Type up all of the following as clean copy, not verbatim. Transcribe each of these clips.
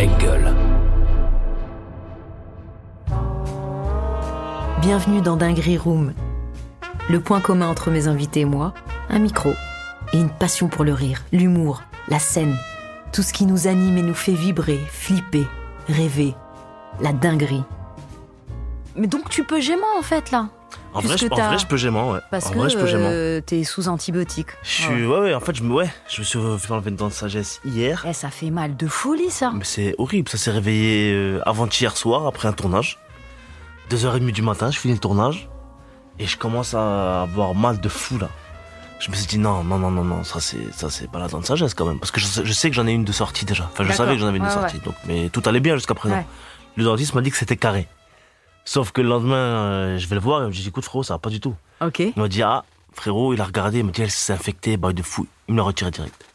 Engel. Bienvenue dans Dinguerie Room. Le point commun entre mes invités et moi, un micro et une passion pour le rire, l'humour, la scène. Tout ce qui nous anime et nous fait vibrer, flipper, rêver. La dinguerie. Mais donc tu peux gémant en fait là. En vrai, je peux gémant, ouais. Parce que t'es sous antibiotiques. En fait, je me suis fait enlever une dent de sagesse hier. Ça fait mal de folie ça. Mais c'est horrible, ça s'est réveillé avant-hier soir, après un tournage. 2h30 du matin, je finis le tournage. Et je commence à avoir mal de fou, là. Je me suis dit non, ça c'est pas la dent de sagesse quand même. Parce que je sais que j'en ai une de sortie déjà. Enfin, je savais que j'en avais une de sortie. Donc, mais tout allait bien jusqu'à présent. Ouais. Le dentiste m'a dit que c'était carré. Sauf que le lendemain, je vais le voir et il me dit écoute frérot, ça va pas du tout. Ok. Il m'a dit frérot, il a regardé, il m'a dit elle s'est infectée, bail de fou. Il me l'a retiré direct.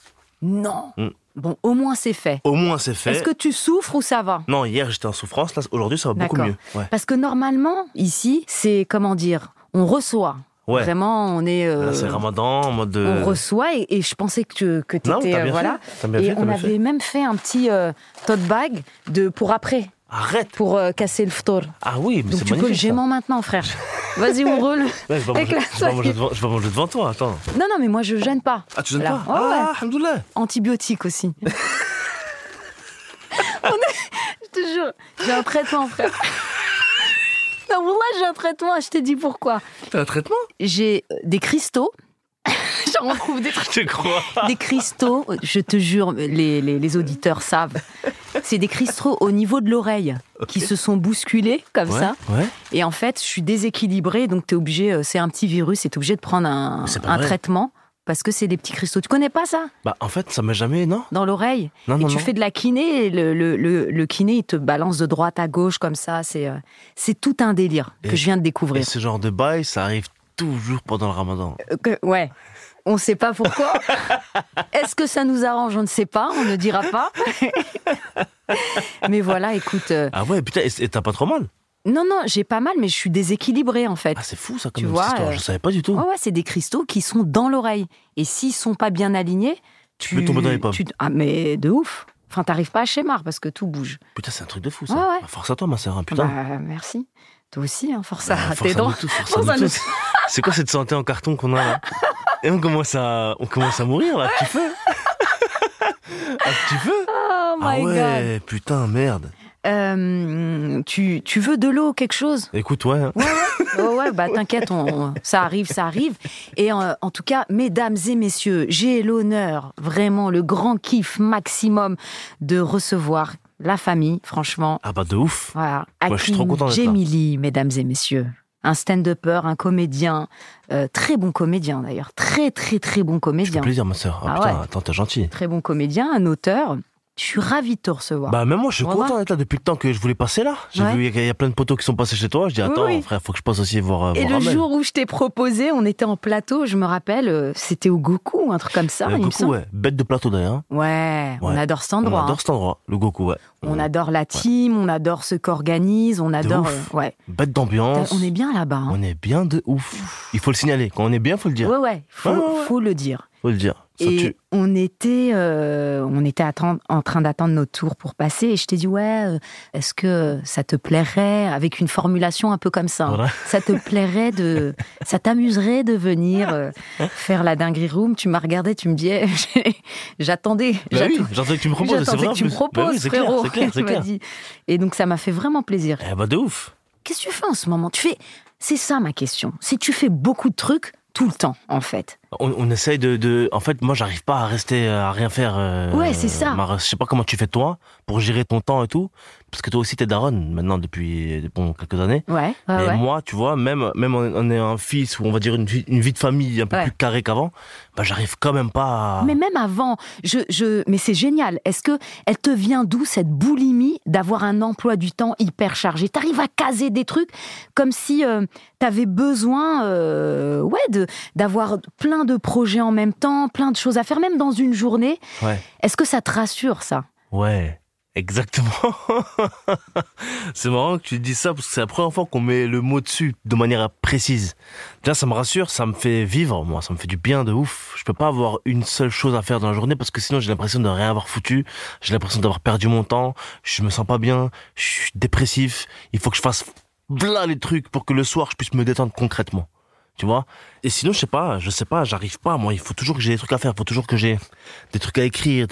Non. Bon, au moins c'est fait. Est-ce que tu souffres ou ça va? Non, hier j'étais en souffrance, là aujourd'hui ça va beaucoup mieux. Ouais. Parce que normalement, ici, c'est on reçoit. Ouais. Vraiment, on est. Là, c'est Ramadan, en mode. On reçoit et je pensais que t'étais. Non, t'as bien voilà. Fait. T'as bien et fait, on avait même fait un petit tote bag pour après. Arrête. Pour casser le ftor. Ah oui, mais donc c'est tu peux le gémant maintenant, frère. Vas-y, on roule. Ouais, je vais manger devant toi, attends. Non, mais moi je gêne pas. Ah, tu gênes pas? Alhamdoulilah. Antibiotiques aussi. Je te jure, j'ai un traitement, frère. Non, là, j'ai un traitement, je t'ai dit pourquoi. T'as un traitement? J'ai des cristaux. J'en retrouve des trucs. Je te crois. Des cristaux, je te jure, les auditeurs savent. C'est des cristaux au niveau de l'oreille qui se sont bousculés comme ça. Ouais. Et en fait, je suis déséquilibrée, donc t'es obligé, c'est un petit virus, et t'es obligé de prendre un traitement. Parce que c'est des petits cristaux. Tu connais pas ça? Bah, en fait, ça m'a jamais, non? Dans l'oreille. Non, tu fais de la kiné, et le kiné, il te balance de droite à gauche, comme ça. C'est tout un délire que je viens de découvrir. Et ce genre de bail, ça arrive toujours pendant le ramadan. Ouais. On ne sait pas pourquoi. Est-ce que ça nous arrange? On ne sait pas, on ne dira pas. Mais voilà, écoute... Ah ouais, putain, et t'as pas trop mal? Non, j'ai pas mal, mais je suis déséquilibrée, en fait. Ah, c'est fou, ça, comme histoire. Je savais pas du tout. Ouais, c'est des cristaux qui sont dans l'oreille. Et s'ils sont pas bien alignés, tu peux tomber dans les pommes. Ah, mais de ouf. Enfin, t'arrives pas à schémar parce que tout bouge. Putain, c'est un truc de fou, ça. Ouais. Force à toi, ma sœur, putain. Bah, merci. Toi aussi, force à tes dents. Force à nous tous. C'est quoi cette santé en carton qu'on a, là? Et on commence à mourir, là, petit feu. Petit feu. Oh my God. Ah ouais, putain, merde. Tu veux de l'eau, quelque chose? Écoute, ouais. Ouais, bah t'inquiète, ça arrive. Et en tout cas, mesdames et messieurs, j'ai l'honneur, vraiment le grand kiff maximum de recevoir la famille, franchement. Ah bah de ouf. Voilà. Moi, je suis trop content d'être là. Jemili, mesdames et messieurs. Un stand-upper, un comédien, très bon comédien d'ailleurs, très très très bon comédien. Ça fait plaisir, ma sœur. Putain, attends, t'es gentil. Très bon comédien, un auteur. Je suis ravie de te recevoir. Bah même moi, je suis content d'être là depuis le temps que je voulais passer là. J'ai vu il y a plein de potos qui sont passés chez toi. Je dis attends, frère, faut que je passe aussi voir. Et le jour où je t'ai proposé, on était en plateau. Je me rappelle, c'était au Goku, un truc comme ça. Goku, ouais, bête de plateau d'ailleurs. Ouais, on adore cet endroit. On adore cet endroit, le Goku, ouais. On adore la team, on adore ce qu'organise, on adore. Ouais. Bête d'ambiance. On est bien là-bas. On est bien de ouf. Il faut le signaler. Quand on est bien, faut le dire. Ouais, faut le dire. Faut le dire. Et on était en train d'attendre notre tour pour passer et je t'ai dit est-ce que ça te plairait, avec une formulation un peu comme ça, voilà. Ça te plairait ça t'amuserait de venir faire la dinguerie room? Tu m'as regardé, tu me disais j'attendais que tu me proposes, c'est vrai. Que tu me proposes, frérot. C'est clair. Dit. Et donc ça m'a fait vraiment plaisir. Bah de ouf. Qu'est-ce que tu fais en ce moment? C'est ça ma question. Si tu fais beaucoup de trucs tout le temps, en fait. On essaye en fait, moi, j'arrive pas à rester à rien faire. Ouais, c'est ça. Je sais pas comment tu fais toi pour gérer ton temps et tout, parce que toi aussi t'es daronne maintenant depuis quelques années. Ouais. Et moi, tu vois, même on est un fils ou on va dire une vie de famille un peu plus carrée qu'avant, bah j'arrive quand même pas à... Mais même avant, mais c'est génial. Est-ce que elle te vient d'où cette boulimie d'avoir un emploi du temps hyper chargé? T'arrives à caser des trucs comme si t'avais besoin, d'avoir plein de projets en même temps, plein de choses à faire, même dans une journée. Ouais. Est-ce que ça te rassure, ça? Ouais. Exactement. C'est marrant que tu dis ça parce que c'est la première fois qu'on met le mot dessus de manière précise. Déjà, ça me rassure, ça me fait vivre, moi, ça me fait du bien de ouf. Je peux pas avoir une seule chose à faire dans la journée parce que sinon j'ai l'impression de rien avoir foutu. J'ai l'impression d'avoir perdu mon temps. Je me sens pas bien. Je suis dépressif. Il faut que je fasse là les trucs pour que le soir je puisse me détendre concrètement. Tu vois? Et sinon, je sais pas, j'arrive pas, moi. Il faut toujours que j'ai des trucs à faire, il faut toujours que j'ai des trucs à écrire,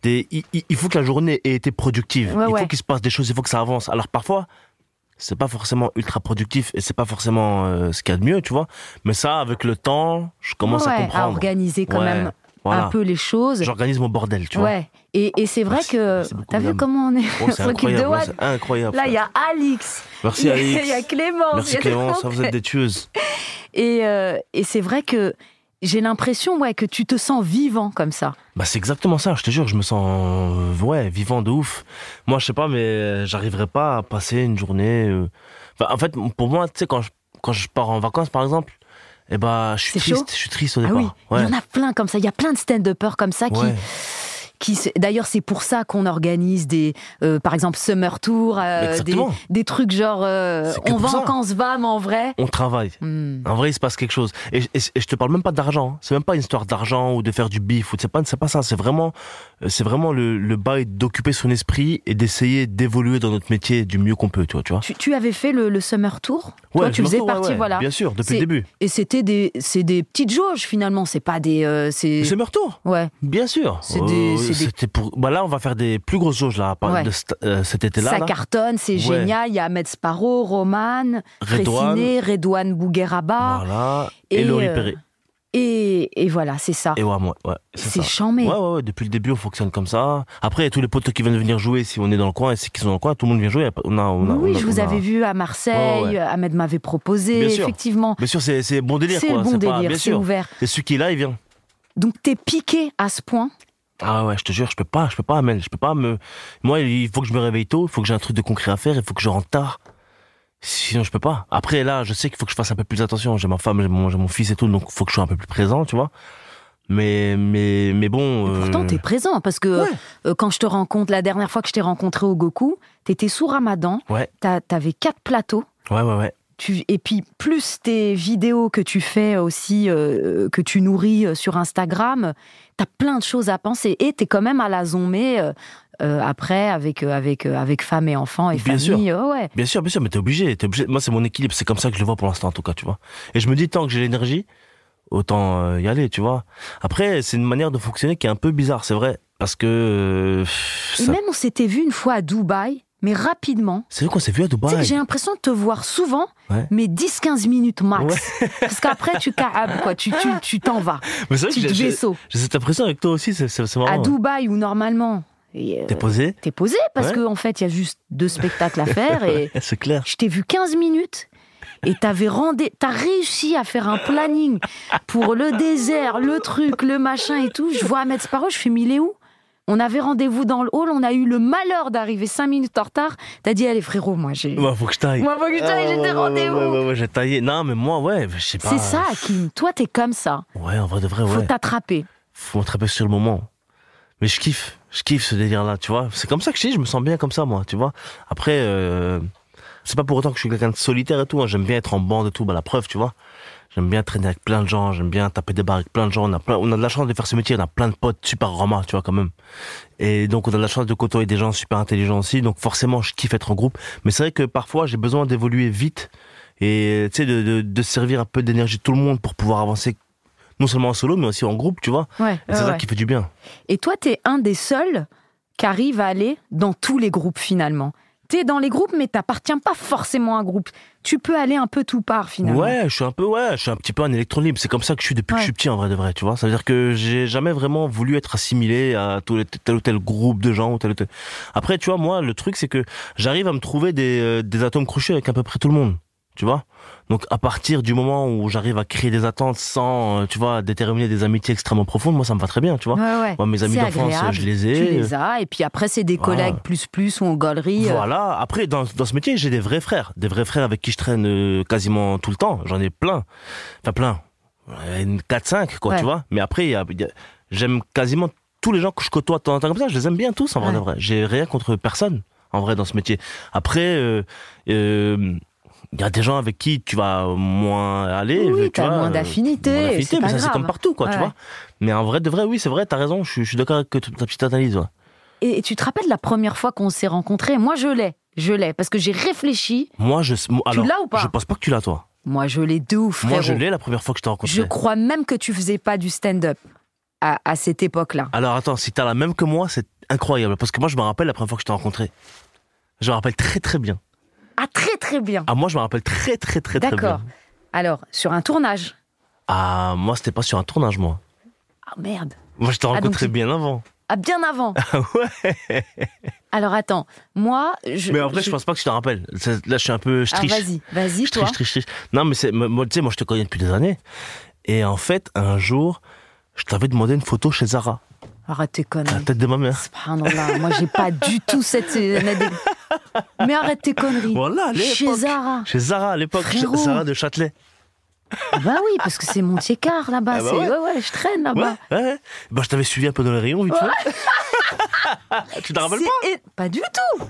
il faut que la journée ait été productive. Ouais, il faut qu'il se passe des choses, il faut que ça avance. Alors parfois, c'est pas forcément ultra productif et c'est pas forcément ce qu'il y a de mieux, tu vois. Mais ça, avec le temps, je commence à comprendre. À organiser quand même un peu les choses. J'organise mon bordel, tu vois. Ouais. Et c'est vrai que t'as vu comment on s'occupe de Watt. C'est incroyable. Là, il y a Alix. Merci Alix. Il y a Clémence. Merci Clémence, vous êtes des tueuses. Et c'est vrai que j'ai l'impression que tu te sens vivant comme ça. Bah c'est exactement ça, je te jure, je me sens vivant de ouf. Moi, je sais pas, mais j'arriverais pas à passer une journée. Enfin, en fait, pour moi, tu sais, quand je pars en vacances, par exemple, eh ben, je suis triste au départ. Ah oui, il y en a plein comme ça. Il y a plein de stand-uppers comme ça d'ailleurs, c'est pour ça qu'on organise des, par exemple, Summer Tour, des trucs genre, on va quand on se va, mais en vrai. On travaille. En vrai, il se passe quelque chose. Et je te parle même pas d'argent. Hein. C'est même pas une histoire d'argent ou de faire du bif. C'est pas ça. C'est vraiment le bail d'occuper son esprit et d'essayer d'évoluer dans notre métier du mieux qu'on peut, tu vois. Tu avais fait le Summer Tour? Toi, tu faisais partie, voilà. Bien sûr, depuis le début. Et c'est des petites jauges, finalement. C'est pas des, Le Summer Tour? Ouais. Bien sûr. C'était pour. Bah là, on va faire des plus grosses jauges là, cet été-là. Ça cartonne, c'est génial. Il y a Ahmed Sparrow, Roman, Redouane Bougueraba. Voilà. Et Laurie Perret. Et voilà, c'est ça. Et ouais, c'est chambé. Ouais, depuis le début, on fonctionne comme ça. Après, il y a tous les potes qui viennent venir jouer si on est dans le coin et si qui sont dans le coin, tout le monde vient jouer. Je vous avais vu à Marseille, Ahmed m'avait proposé, bien sûr. Effectivement. Bien sûr, c'est bon délire. C'est quoi. le bon délire, bien c'est sûr. ouvert. C'est celui qui est là, il vient. Donc t'es piqué à ce point? Ah ouais, je te jure, je peux pas, Amel. Moi, il faut que je me réveille tôt, il faut que j'ai un truc de concret à faire, il faut que je rentre tard. Sinon, je peux pas. Après, là, je sais qu'il faut que je fasse un peu plus attention. J'ai ma femme, j'ai mon fils et tout, donc il faut que je sois un peu plus présent, tu vois. Mais bon. Et pourtant, t'es présent, parce que quand je te rencontre, la dernière fois que je t'ai rencontré au Goku, t'étais sous Ramadan. Ouais. T'avais 4 plateaux. Ouais. Et puis, plus tes vidéos que tu fais aussi, que tu nourris sur Instagram, t'as plein de choses à penser. Et t'es quand même à la Zomé après, avec femme et enfants et bien famille. Sûr. Bien sûr, mais t'es obligé. Moi, c'est mon équilibre. C'est comme ça que je le vois pour l'instant, en tout cas, tu vois. Et je me dis, tant que j'ai l'énergie, autant y aller, tu vois. Après, c'est une manière de fonctionner qui est un peu bizarre, c'est vrai. Parce que... même, on s'était vu une fois à Dubaï. Mais rapidement. C'est vrai qu'on s'est vu à Dubaï. J'ai l'impression de te voir souvent, mais 10-15 minutes max. Ouais. Parce qu'après, tu carabes, quoi. Tu t'en vas. Mais c'est vrai tu te vaisseau. J'ai cette impression avec toi aussi, c'est marrant. À Dubaï, où normalement... T'es posé? T'es posé, parce qu'en fait, il y a juste 2 spectacles à faire. Et c'est clair. Je t'ai vu 15 minutes. Et t'as réussi à faire un planning pour le désert, le truc, le machin et tout. Je vois Ahmed Sparrow, je fais, mais il est où? On avait rendez-vous dans le hall, on a eu le malheur d'arriver 5 minutes en retard. T'as dit, allez frérot, moi j'ai... faut que je taille. J'ai des rendez-vous. J'ai taillé. Non, mais moi, je sais pas. C'est ça, Hakim. Toi, t'es comme ça. Ouais, en vrai de vrai, Faut t'attraper. Faut m'attraper sur le moment. Mais je kiffe ce délire-là, tu vois. C'est comme ça que je me sens bien comme ça, moi, tu vois. Après, c'est pas pour autant que je suis quelqu'un de solitaire et tout. Hein. J'aime bien être en bande et tout, la preuve, tu vois. J'aime bien traîner avec plein de gens, j'aime bien taper des barres avec plein de gens. On a de la chance de faire ce métier, on a plein de potes super ramas, tu vois, quand même. Et donc, on a de la chance de côtoyer des gens super intelligents aussi. Donc, forcément, je kiffe être en groupe. Mais c'est vrai que parfois, j'ai besoin d'évoluer vite et, tu sais, de servir un peu d'énergie de tout le monde pour pouvoir avancer, non seulement en solo, mais aussi en groupe, tu vois. C'est ça qui fait du bien. Et toi, t'es un des seuls qui arrive à aller dans tous les groupes, finalement. T'es dans les groupes, mais t'appartiens pas forcément à un groupe. Tu peux aller un peu tout part, finalement. Je suis un petit peu un électron libre. C'est comme ça que je suis depuis que je suis petit, en vrai de vrai, tu vois. Ça veut dire que j'ai jamais vraiment voulu être assimilé à tel ou tel groupe de gens ou tel ou tel. Après, tu vois, moi, le truc, c'est que j'arrive à me trouver des atomes crochus avec à peu près tout le monde. Tu vois? Donc, à partir du moment où j'arrive à créer des attentes sans, tu vois, déterminer des amitiés extrêmement profondes, moi, ça me va très bien, tu vois. Moi, mes amis d'enfance, je les ai. Tu les as, et puis après, c'est des collègues plus ou en galerie. Voilà. Après, dans ce métier, j'ai des vrais frères. Des vrais frères avec qui je traîne quasiment tout le temps. J'en ai plein. Enfin, plein. 4-5, quoi, tu vois. Mais après, j'aime quasiment tous les gens que je côtoie de temps en temps comme ça, je les aime bien tous, en vrai de vrai. J'ai rien contre personne, en vrai, dans ce métier. Après, il y a des gens avec qui tu vas moins aller. Oui, tu vois, moins d'affinité. Mais ça, grave. c'est comme partout, quoi, tu vois. Mais en vrai de vrai, oui, c'est vrai, t'as raison, je suis d'accord avec ta petite analyse, ouais. Et tu te rappelles la première fois qu'on s'est rencontrés? Moi, je l'ai, parce que j'ai réfléchi. Moi, tu l'as ou pas? Je pense pas que tu l'as, toi. Moi, je l'ai de ouf, frérot. Moi, je l'ai la première fois que je t'ai rencontré. Je crois même que tu faisais pas du stand-up à cette époque-là. Alors, attends, si t'as la même que moi, c'est incroyable. Parce que moi, je me rappelle la première fois que je t'ai rencontré. Je me rappelle très, très bien. Ah, très, très bien. Ah, moi, je me rappelle très, très, très, très bien. D'accord. Alors, sur un tournage. Ah, moi, c'était pas sur un tournage, moi. Ah, merde. Moi, je t'ai rencontré donc bien avant. Ah, bien avant. Ah ouais. Alors, attends. Moi, Mais en vrai, je pense pas que tu te rappelles. Là, je suis un peu... Je triche. Vas-y, toi. Je triche. Non, mais moi, tu sais, moi, je te connais depuis des années. Et en fait, un jour, je t'avais demandé une photo chez Zara. Arrête tes conneries. À la tête de ma mère. Subhanallah, moi, j'ai pas du tout cette... Mais arrête tes conneries. Voilà, à l'époque. Chez Zara. Chez Zara, à l'époque. Frérot. Zara de Châtelet. Ah bah oui, parce que c'est Montier-Car, là-bas. Ah bah ouais. Je traîne là-bas. Ouais. Bah, je t'avais suivi un peu dans les rayons, vite fait. Tu te rappelles pas? Pas du tout.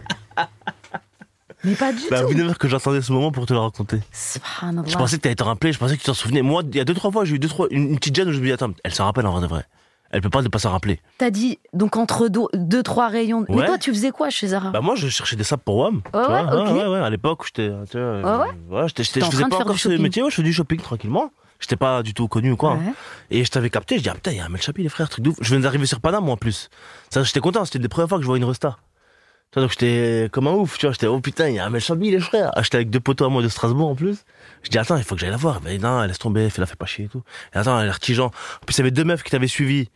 Mais pas du Bah, tout. vous que j'attendais ce moment pour te le raconter. Subhanallah. Je pensais que t'allais te rappeler, je pensais que tu t'en souvenais. Moi, il y a 2-3 fois, j'ai eu une petite gêne où je me dis, attends, elle s'en rappelle en vrai de vrai. Elle peut pas ne pas s'en rappeler. T'as dit, donc entre 2-3 rayons. Mais toi, tu faisais quoi chez Zara? Bah, moi, je cherchais des sapes pour WAM. Ouais, à l'époque, j'étais. Je faisais pas encore ce métier, je faisais du shopping tranquillement. J'étais pas du tout connu ou quoi. Ouais. Et je t'avais capté, je dis, ah putain, il y a Amel Chapi, les frères, truc de ouf. Je venais d'arriver sur Paname, moi, en plus. Ça, j'étais content, c'était des premières fois que je voyais une resta. Tu vois, donc j'étais comme un ouf, tu vois, j'étais, oh putain, il y a Amel Chapi, les frères. Ah, j'étais avec 2 potos à moi de Strasbourg, en plus. Je dis, attends, il faut que j'aille la voir. Mais non, elle laisse tomber, la fait pas chier et tout. Et attends, elle a l'air tigeant. En plus, il y avait 2 meufs qui t'avaient suivi.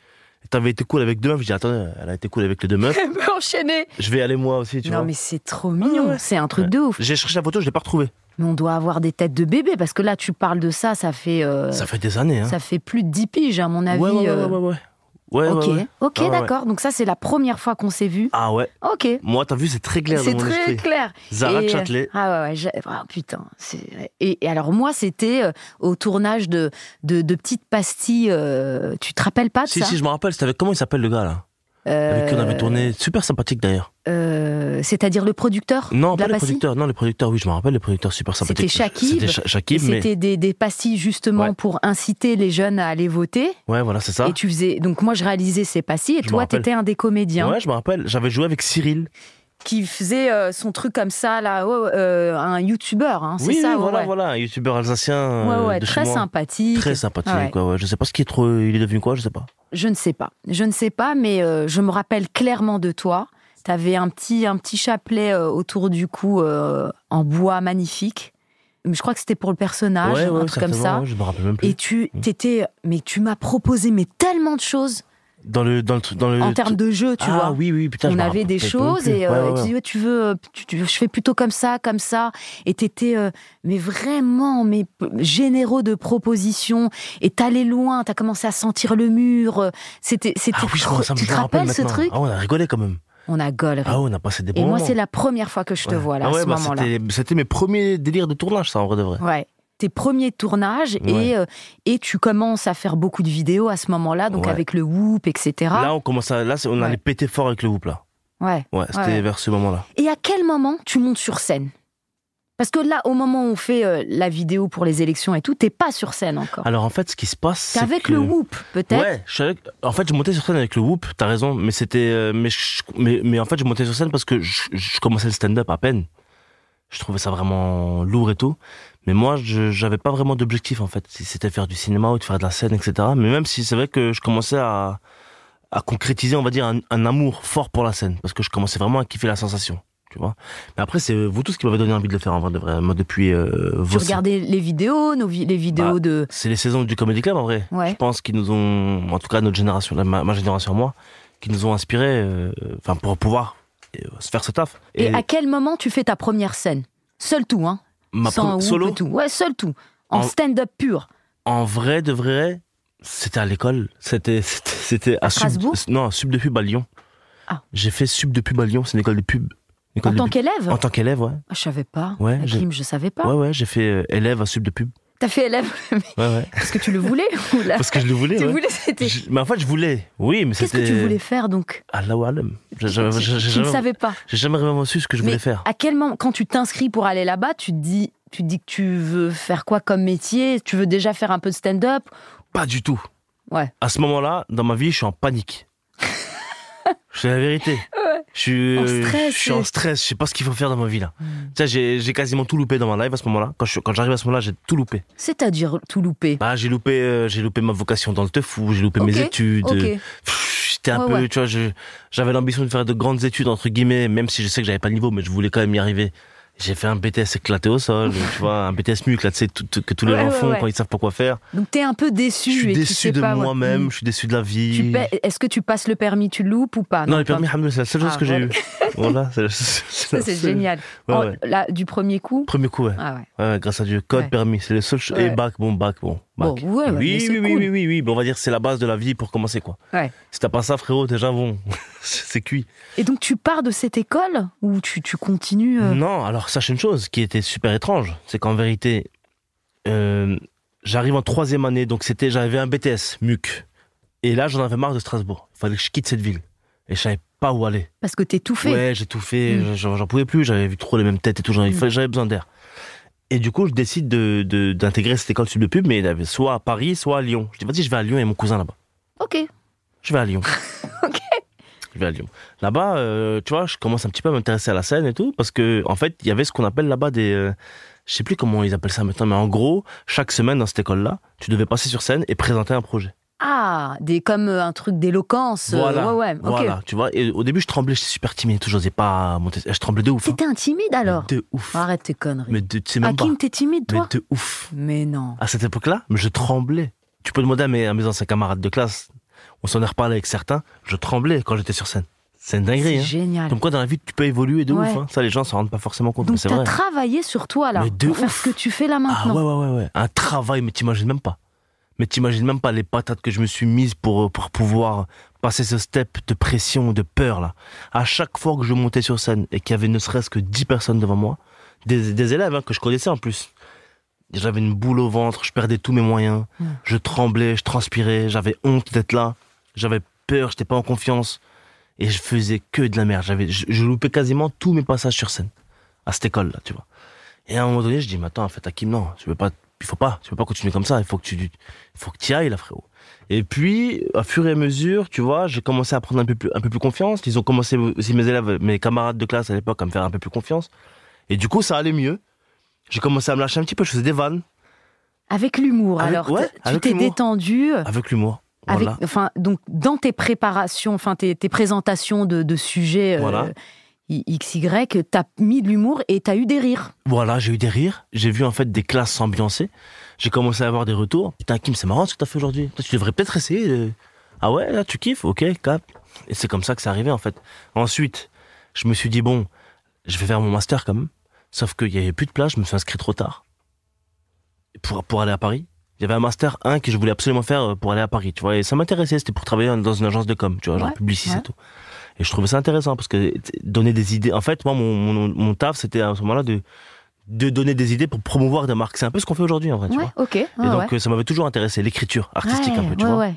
T'avais été cool avec 2 meufs. Je dis, attends, elle a été cool avec les 2 meufs. Elle peut enchaîner. Je vais aller moi aussi, tu vois. Non, mais c'est trop mignon. C'est un truc de ouf. J'ai cherché la photo, je l'ai pas retrouvée. Mais on doit avoir des têtes de bébé, parce que là, tu parles de ça, ça fait... Ça fait des années, hein. Ça fait plus de 10 piges, à mon avis. Ouais. Ok, d'accord. Donc ça, c'est la première fois qu'on s'est vu. Ah ouais. Ok. Moi, t'as vu, c'est très clair dans mon esprit. C'est très clair. Zara de Châtelet. Ah ouais. Oh, putain. Et alors moi, c'était au tournage de petites pastilles. Tu te rappelles pas de ça? Si, je me rappelle. C'était avec, comment il s'appelle le gars, là? Avec qui on avait tourné. Super sympathique, d'ailleurs. C'est-à-dire le producteur? Non, pas le producteur. Non, le producteur, oui, je me rappelle, le producteur super sympathique. C'était Shakib. C'était des pastilles, justement, pour inciter les jeunes à aller voter. Ouais, voilà, c'est ça. Et tu faisais... Donc moi, je réalisais ces pastilles, et toi, t'étais un des comédiens. Ouais, je me rappelle. J'avais joué avec Cyril. Qui faisait son truc comme ça, là, un youtubeur, hein, c'est ça? Voilà, un youtubeur alsacien. Ouais, très sympathique. Très sympathique, ouais. Je sais pas ce qui est trop. Il est devenu quoi, je sais pas. Je ne sais pas, mais je me rappelle clairement de toi. T'avais un petit chapelet autour du cou en bois magnifique. Je crois que c'était pour le personnage, un truc comme ça. Je me rappelle même plus. Et mais tu m'as proposé tellement de choses. En termes de jeu, tu vois. Oui, putain. On avait des choses et tu dis, tu veux, je fais plutôt comme ça. Et t'étais, mais vraiment, généreux de propositions. Et t'allais loin, t'as commencé à sentir le mur. C'était trop. Tu te rappelles ce truc? Ah, on a rigolé quand même. On a gaulerie. Ah, on a passé des bons moments. Et moi, c'est la première fois que je te vois là, à ce moment-là. C'était mes premiers délires de tournage, ça, en vrai de vrai. Ouais. Tes premiers tournages et tu commences à faire beaucoup de vidéos à ce moment-là, donc avec le Whoop, etc. Là, on allait péter fort avec le Whoop, là. Ouais, c'était vers ce moment-là. Et à quel moment tu montes sur scène? Parce que là, au moment où on fait la vidéo pour les élections et tout, t'es pas sur scène encore. Alors en fait, ce qui se passe, c'est avec le Whoop, peut-être. Ouais, en fait, je montais sur scène avec le Whoop, t'as raison, mais c'était, mais en fait, je montais sur scène parce que je commençais le stand-up à peine. Je trouvais ça vraiment lourd et tout. Mais moi, j'avais pas vraiment d'objectif, en fait. Si c'était faire du cinéma ou de faire de la scène, etc. Mais même si c'est vrai que je commençais à concrétiser, on va dire, un amour fort pour la scène. Parce que je commençais vraiment à kiffer la sensation. Tu vois. Mais après, c'est vous tous qui m'avez donné envie de le faire, en vrai, de vrai. Moi, depuis, tu regardais les vidéos, les vidéos de... C'est les saisons du Comedy Club, en vrai. Ouais. Je pense qu'ils nous ont, en tout cas, notre génération, ma génération, moi, qui nous ont inspirés, pour pouvoir se faire ce taf. Et à quel moment tu fais ta première scène? Seul tout, hein? Solo tout. Ouais, seul tout. En stand-up pur. En vrai de vrai, c'était à l'école. C'était à Strasbourg. Sub de pub à Lyon. Ah. J'ai fait Sub de pub à Lyon, c'est une école de pub. En tant qu'élève? En tant qu'élève, ouais. Ah, je savais pas. Ouais, je savais pas. Ouais, j'ai fait élève à Sub de pub. T'as fait élève Ouais. parce que tu le voulais ou là Parce que je le voulais, Tu ouais. voulais, c'était... Mais en fait, je voulais. Oui, mais Qu'est-ce c'était... que tu voulais faire donc? Allahu alam. Tu ne savais pas. J'ai jamais vraiment su ce que je voulais Mais faire. à quel moment, quand tu t'inscris pour aller là-bas, tu te dis que tu veux faire quoi comme métier? Tu veux déjà faire un peu de stand-up? Pas du tout. Ouais. À ce moment-là, dans ma vie, je suis en panique. C'est la vérité. Ouais. Je suis en stress. Je sais pas ce qu'il faut faire dans ma vie là. Tu sais, j'ai quasiment tout loupé dans ma life à ce moment-là. Quand j'arrive à ce moment-là, j'ai tout loupé. C'est-à-dire tout loupé? Bah, j'ai loupé ma vocation dans le teufou. J'ai loupé mes études. Ok. J'étais un peu, tu vois, j'avais l'ambition de faire de grandes études entre guillemets, même si je sais que j'avais pas le niveau, mais je voulais quand même y arriver. J'ai fait un BTS éclaté au sol, tu vois, un BTS MUC, là, tu sais, que tous les gens font quand ils savent pas quoi faire. Donc t'es un peu déçu. Je suis et déçu tu sais de pas, moi-même, je suis déçu de la vie. Est-ce que tu passes le permis, tu le loupes ou pas? Non, le permis, c'est la seule chose que j'ai eue. Voilà, ça, c'est génial. Ouais. Là, du premier coup? Premier coup, ouais. Ah ouais. Ouais, grâce à Dieu. Code, permis, c'est le seul chose. Et bac. Bon, ouais, mais c'est cool. Oui. Bon, on va dire que c'est la base de la vie pour commencer, quoi. Ouais. Si t'as pas ça, frérot, déjà, bon, c'est cuit. Et donc, tu pars de cette école ou tu continues Non, alors, sache une chose qui était super étrange, c'est qu'en vérité, j'arrive en 3e année, donc j'avais un BTS, MUC. Et là, j'en avais marre de Strasbourg. Il fallait que je quitte cette ville. Et je savais pas où aller. Parce que t'es tout fait. Ouais, j'ai tout fait, j'en pouvais plus, j'avais vu trop les mêmes têtes et tout, j'avais besoin d'air. Et du coup, je décide d'intégrer cette école sub de pub, mais il y avait soit à Paris, soit à Lyon. Je dis, vas-y, je vais à Lyon, et mon cousin là-bas. Ok. Je vais à Lyon. Ok. Je vais à Lyon. Là-bas, tu vois, je commence un petit peu à m'intéresser à la scène et tout, parce que en fait, il y avait ce qu'on appelle là-bas des... je sais plus comment ils appellent ça maintenant, mais en gros, chaque semaine dans cette école-là, tu devais passer sur scène et présenter un projet. Ah, comme un truc d'éloquence. Voilà, ouais, ok. voilà, tu vois. Et au début, je tremblais, j'étais super timide, tout, j'osais pas monter. Je tremblais de ouf. T'étais un timide alors? De ouf. Arrête tes conneries. Mais tu sais même pas. Hakim, t'es timide toi? Mais de ouf. Mais non. À cette époque-là, je tremblais. Tu peux demander à mes anciens camarades de classe, on s'en est reparlé avec certains, je tremblais quand j'étais sur scène. C'est une dinguerie. C'est génial. Comme quoi, dans la vie, tu peux évoluer de Ouais. ouf. Hein. Ça, les gens s'en rendent pas forcément compte. Donc mais c'est t'as vrai. travaillé sur toi là, Mais de pour faire ouf. ce que tu fais là Ah maintenant. ouais. Un travail, mais t'imagines même pas. Mais t'imagines même pas les patates que je me suis mises pour pouvoir passer ce step de pression, de peur là. À chaque fois que je montais sur scène et qu'il y avait ne serait-ce que 10 personnes devant moi, des élèves que je connaissais en plus, j'avais une boule au ventre, je perdais tous mes moyens, je tremblais, je transpirais, j'avais honte d'être là, j'avais peur, j'étais pas en confiance et je faisais que de la merde. Je loupais quasiment tous mes passages sur scène à cette école là, tu vois. Et à un moment donné, je dis, mais attends, en fait, Hakim, non, tu peux pas continuer comme ça, il faut que tu y ailles là, frérot. Et puis, à fur et à mesure, tu vois, j'ai commencé à prendre un peu plus confiance. Ils ont commencé aussi, mes élèves, mes camarades de classe à l'époque, à me faire un peu plus confiance. Et du coup, ça allait mieux. J'ai commencé à me lâcher un petit peu, je faisais des vannes. Avec l'humour, alors. Ouais, Tu avec t'es l'humour. détendu. Avec l'humour. Voilà. Donc, dans tes préparations, tes présentations de sujets Voilà. XY, t'as mis de l'humour et t'as eu des rires. Voilà, j'ai eu des rires. J'ai vu en fait des classes s'ambiancer. J'ai commencé à avoir des retours. Putain, Kim, c'est marrant ce que t'as fait aujourd'hui. Toi, tu devrais peut-être essayer. Ah ouais, là, tu kiffes? Ok, cap. Et c'est comme ça que c'est arrivé en fait. Ensuite, je me suis dit, bon, je vais faire mon master quand même. Sauf qu'il y avait plus de place, je me suis inscrit trop tard. Pour aller à Paris. Il y avait un master 1 que je voulais absolument faire pour aller à Paris, tu vois. Et ça m'intéressait, c'était pour travailler dans une agence de com, tu vois, genre publiciste et tout. Et je trouvais ça intéressant parce que donner des idées. En fait, moi, mon taf, c'était à ce moment-là de donner des idées pour promouvoir des marques. C'est un peu ce qu'on fait aujourd'hui, en vrai, tu vois. Ok. Et donc, ça m'avait toujours intéressé, l'écriture artistique un peu, tu vois.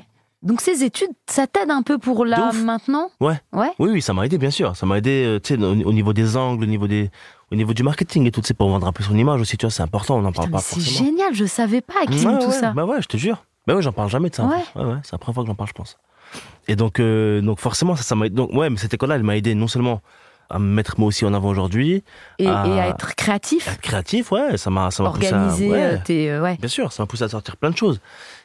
Donc, ces études, ça t'aide un peu pour là, maintenant? Ouais. Oui, ça m'a aidé, bien sûr. Ça m'a aidé, tu sais, au niveau des angles, au niveau du marketing et tout, tu sais, pour vendre un peu son image aussi, tu vois, c'est important, on n'en parle pas forcément. C'est génial, je savais pas, Hakim, tout ça. Bah ouais, je te jure. Bah ouais, j'en parle jamais de ça. Ouais, c'est la première fois que j'en parle, je pense. Et donc forcément, ça m'a aidé. Donc, ouais, mais cette école-là, elle m'a aidé non seulement à me mettre moi aussi en avant aujourd'hui. Et à être créatif. Être créatif, ouais, ça m'a poussé à... Organiser Bien sûr, ça m'a poussé à sortir plein de choses.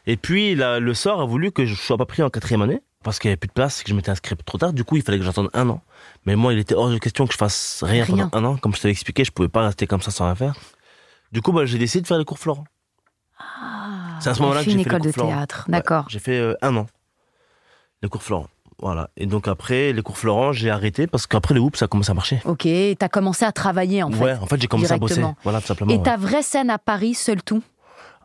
Et puis, le sort a voulu que je sois pas pris en 4e année, parce qu'il y avait plus de place, que je m'étais inscrit trop tard. Du coup, il fallait que j'attende 1 an. Mais moi, il était hors de question que je fasse rien pendant 1 an. Comme je t'avais expliqué, je pouvais pas rester comme ça sans rien faire. Du coup, j'ai décidé de faire les cours Florent. C'est à ce moment-là que j'ai fait les cours Florent. une école de théâtre, d'accord. J'ai fait 1 an. Les cours Florent. Voilà. Et donc après, les cours Florent, j'ai arrêté parce qu'après le Whoop, ça a commencé à marcher. Ok, t'as commencé à travailler en fait. Ouais, en fait, j'ai commencé à bosser. Voilà, tout simplement. Et ta vraie scène à Paris, seul tout?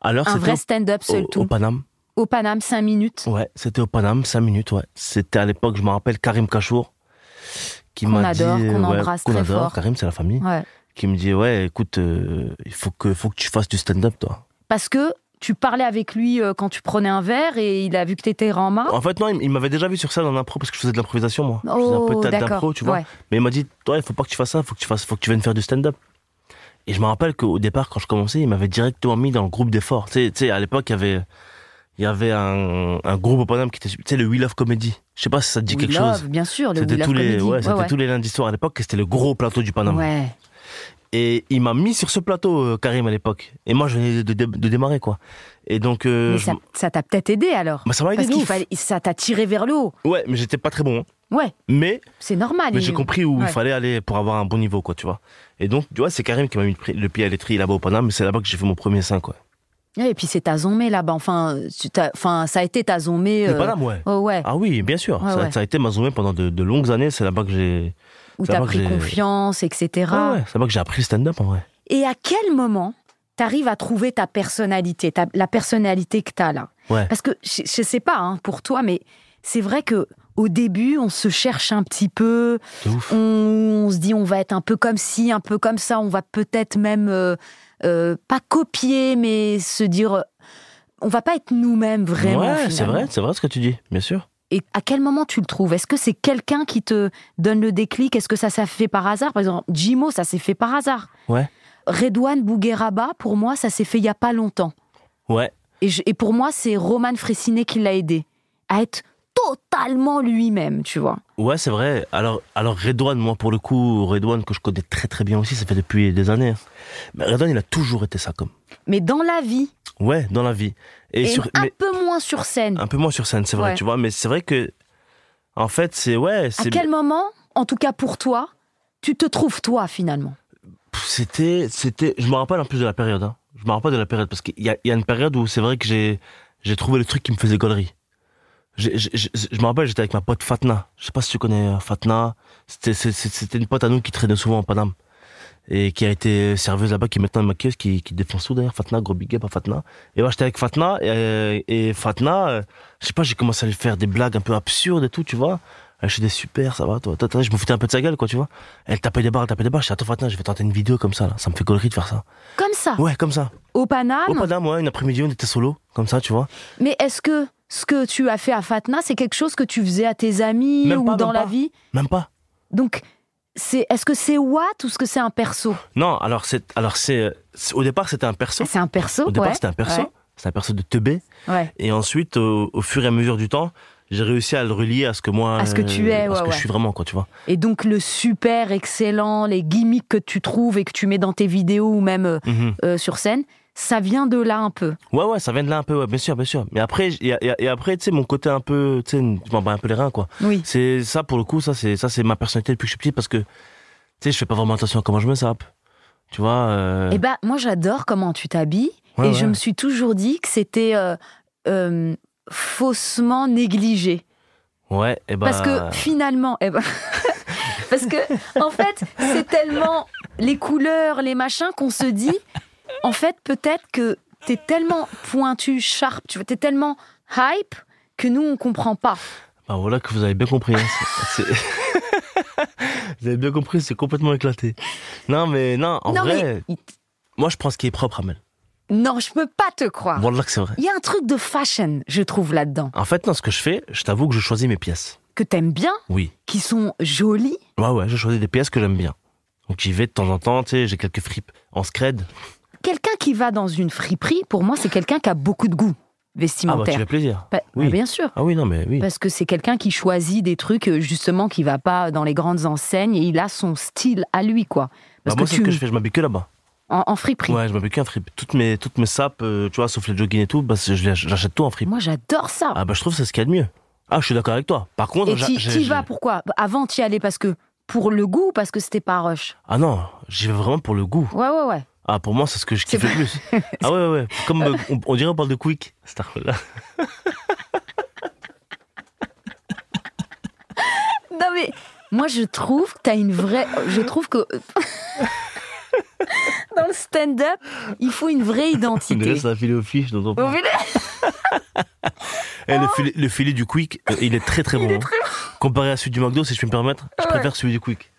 Alors, un vrai stand-up, seul tout? Au Paname. Au Paname, 5 minutes? Ouais, c'était au Paname, 5 minutes, ouais. C'était à l'époque, je me rappelle, Karim Kachour, qui m'a dit... qu'on embrasse très fort. Karim, c'est la famille. Ouais. Qui me dit, ouais, écoute, il faut que tu fasses du stand-up, toi. parce que tu parlais avec lui quand tu prenais un verre et il a vu que t'étais rama. En fait, non, il m'avait déjà vu sur scène en impro parce que je faisais de l'improvisation, moi. Je faisais un peu Oh, de théâtre d'accord. d'impro, tu vois. Ouais. Mais il m'a dit, toi, il faut pas que tu fasses ça, faut que tu viennes faire du stand-up. Et je me rappelle qu'au départ, quand je commençais, il m'avait directement mis dans le groupe d'efforts. Tu sais, à l'époque, il y avait un groupe au Paname qui était, tu sais, le We Love Comedy. Je sais pas si ça te dit quelque chose. Bien sûr, le C'était We Love tous les, Comedy. c'était tous les lundis soirs à l'époque, et c'était le gros plateau du Paname. Ouais. Et il m'a mis sur ce plateau, Karim, à l'époque. Et moi, je venais de démarrer, quoi. Et donc, Mais ça t'a peut-être aidé alors. bah, ça m'a aidé Parce de ouf. ça t'a tiré vers le haut. Ouais, mais j'étais pas très bon. Hein. Ouais, Mais c'est normal. j'ai compris où Ouais. il fallait aller pour avoir un bon niveau, quoi, tu vois. Et donc, tu vois, c'est Karim qui m'a mis le pied à l'étrier là-bas au Paname, mais c'est là-bas que j'ai fait mon premier sein, quoi. Ouais, et puis c'est ta zombie là-bas. Enfin, ça a été ta zombie. Le Paname, ouais. Oh, ouais. Ah oui, bien sûr. Ouais, ça, ouais. ça a été ma zombie pendant de longues années. C'est là-bas que j'ai. Où c'est t'as là-bas que pris j'ai- confiance, etc. Ouais, c'est là-bas que j'ai appris le stand-up, en vrai. Et à quel moment t'arrives à trouver ta personnalité, la personnalité que t'as là? Ouais. Parce que je sais pas hein, pour toi, mais c'est vrai que au début, on se cherche un petit peu. De ouf. On se dit, on va être un peu comme ci, un peu comme ça. On va peut-être même pas copier, mais se dire, on va pas être nous-mêmes vraiment. Ouais, finalement. c'est vrai ce que tu dis, bien sûr. Et à quel moment tu le trouves? Est-ce que c'est quelqu'un qui te donne le déclic? Est-ce que ça s'est fait par hasard? Par exemple, Jimo, ça s'est fait par hasard. Ouais. Redouane Bougueraba, pour moi, ça s'est fait il y a pas longtemps. Ouais. Et pour moi, c'est Roman Fressinet qui l'a aidé à être totalement lui-même, tu vois. Ouais, c'est vrai. Alors Redouane, moi, pour le coup, Redouane, que je connais très très bien aussi, ça fait depuis des années. Hein. Mais Redouane, il a toujours été ça, comme. Mais dans la vie, Ouais, dans la vie. et un mais peu moins sur scène. un peu moins sur scène, c'est vrai, Ouais. tu vois. Mais c'est vrai que, en fait, c'est. Ouais, À c'est. quel moment, en tout cas pour toi, tu te trouves toi, finalement? C'était. Je me rappelle en plus de la période. Hein. Je me rappelle de la période parce qu'il y a une période où c'est vrai que j'ai trouvé le truc qui me faisait gaulerie. Je me rappelle, j'étais avec ma pote Fatna. Je sais pas si tu connais Fatna. C'était une pote à nous qui traînait souvent en Paname. Et qui a été serveuse là-bas, qui est maintenant maquilleuse, qui défonce tout d'ailleurs. Fatna, gros big up à Fatna. Et moi, j'étais avec Fatna, et Fatna, je sais pas, j'ai commencé à lui faire des blagues un peu absurdes et tout, tu vois. Elle disait super, ça va, toi, je me foutais un peu de sa gueule, quoi, tu vois. Elle tapait des barres. Je dis, attends, Fatna, je vais tenter une vidéo comme ça, là. Ça me fait gaulerie de faire ça. Comme ça, Ouais, comme ça. au Paname. Au Paname, ouais, une après-midi, on était solo, comme ça, tu vois. Mais est-ce que ce que tu as fait à Fatna, c'est quelque chose que tu faisais à tes amis Même ou pas, dans même la pas. vie? Même pas. Donc, est-ce que c'est Watt ou est-ce que c'est un perso? Non, au départ, c'était un perso. C'est un perso, Au départ, ouais. c'était un perso. Ouais. C'était un perso de teubé. Ouais. Et ensuite, au fur et à mesure du temps, j'ai réussi à le relier à ce que moi. À ce que tu es, à ce ouais, que ouais. je suis vraiment, quoi, tu vois. Et donc, le super excellent, les gimmicks que tu trouves et que tu mets dans tes vidéos ou même Mhm. sur scène, ça vient de là un peu. Ouais, ça vient de là un peu, ouais, bien sûr, bien sûr. Mais après, et après, tu sais, mon côté un peu, tu sais, je m'en bats un peu les reins, quoi. Oui. C'est ça, pour le coup, ça, c'est ma personnalité depuis que je suis petit parce que, tu sais, je fais pas vraiment attention à comment je me sape. Tu vois. Eh ben, moi, j'adore comment tu t'habilles. Ouais, et je ouais. me suis toujours dit que c'était faussement négligé. Ouais, et bah. Parce que finalement, parce que en fait, c'est tellement les couleurs, les machins qu'on se dit, en fait, peut-être que t'es tellement pointu, sharp, tu vois, t'es tellement hype que nous on comprend pas. Bah voilà que vous avez bien compris. Hein. Vous avez bien compris, c'est complètement éclaté. Non, mais non, en vrai, moi je prends ce qui est propre, Amel. Non, je peux pas te croire. Voilà que c'est vrai. Il y a un truc de fashion, je trouve là-dedans, En fait, non, ce que je fais, je t'avoue que je choisis mes pièces. que t'aimes bien, Oui. qui sont jolies. Ouais, je choisis des pièces que j'aime bien. Donc j'y vais de temps en temps, tu sais, j'ai quelques fripes en scred. Quelqu'un qui va dans une friperie, pour moi, c'est quelqu'un qui a beaucoup de goût Ah bah vestimentaire. tu fais plaisir. Bah, Oui. bien sûr. Ah oui, non, mais oui. Parce que c'est quelqu'un qui choisit des trucs, justement, qui va pas dans les grandes enseignes et il a son style à lui, quoi. Parce Bah, moi, c'est que ce que je fais, je m'habille que là-bas. en friperie. Ouais, je m'habille qu'en fripe. Toutes mes sapes, tu vois, sauf les joggings et tout, bah, j'achète tout en fripe. Moi, j'adore ça. Ah bah je trouve que c'est ce qu'il y a de mieux. Ah, je suis d'accord avec toi. Par contre, et t'y vas, pourquoi? Avant, t'y allais parce que pour le goût ou parce que c'était pas rush? Ah non, j'y vais vraiment pour le goût. Ouais. Ah, pour moi, c'est ce que je kiffe le plus. Ah ouais. Comme on dirait, on parle de quick. Là. Non, mais moi, je trouve que t'as une vraie. Je trouve que. Dans le stand-up, il faut une vraie identité. Là, ça a filé aux fiches. Vous voulez? Le filet du quick, il est très très bon. Comparé à celui du McDo, si je peux me permettre, je préfère celui du quick.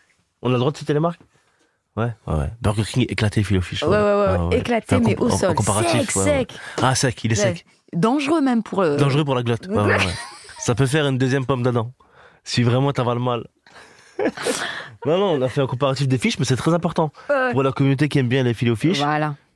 On a le droit de citer les marques? Ouais. Burger King éclaté, filet au fish. Ouais. Éclaté, mais au sol. Comparatif, sec. Ah, sec, il est sec. Dangereux même pour... Dangereux pour la glotte. Ouais. Ça peut faire une deuxième pomme d'Adam. Si vraiment t'avales mal. Non, on a fait un comparatif des fiches, mais c'est très important. Pour la communauté qui aime bien les filets aux fiches,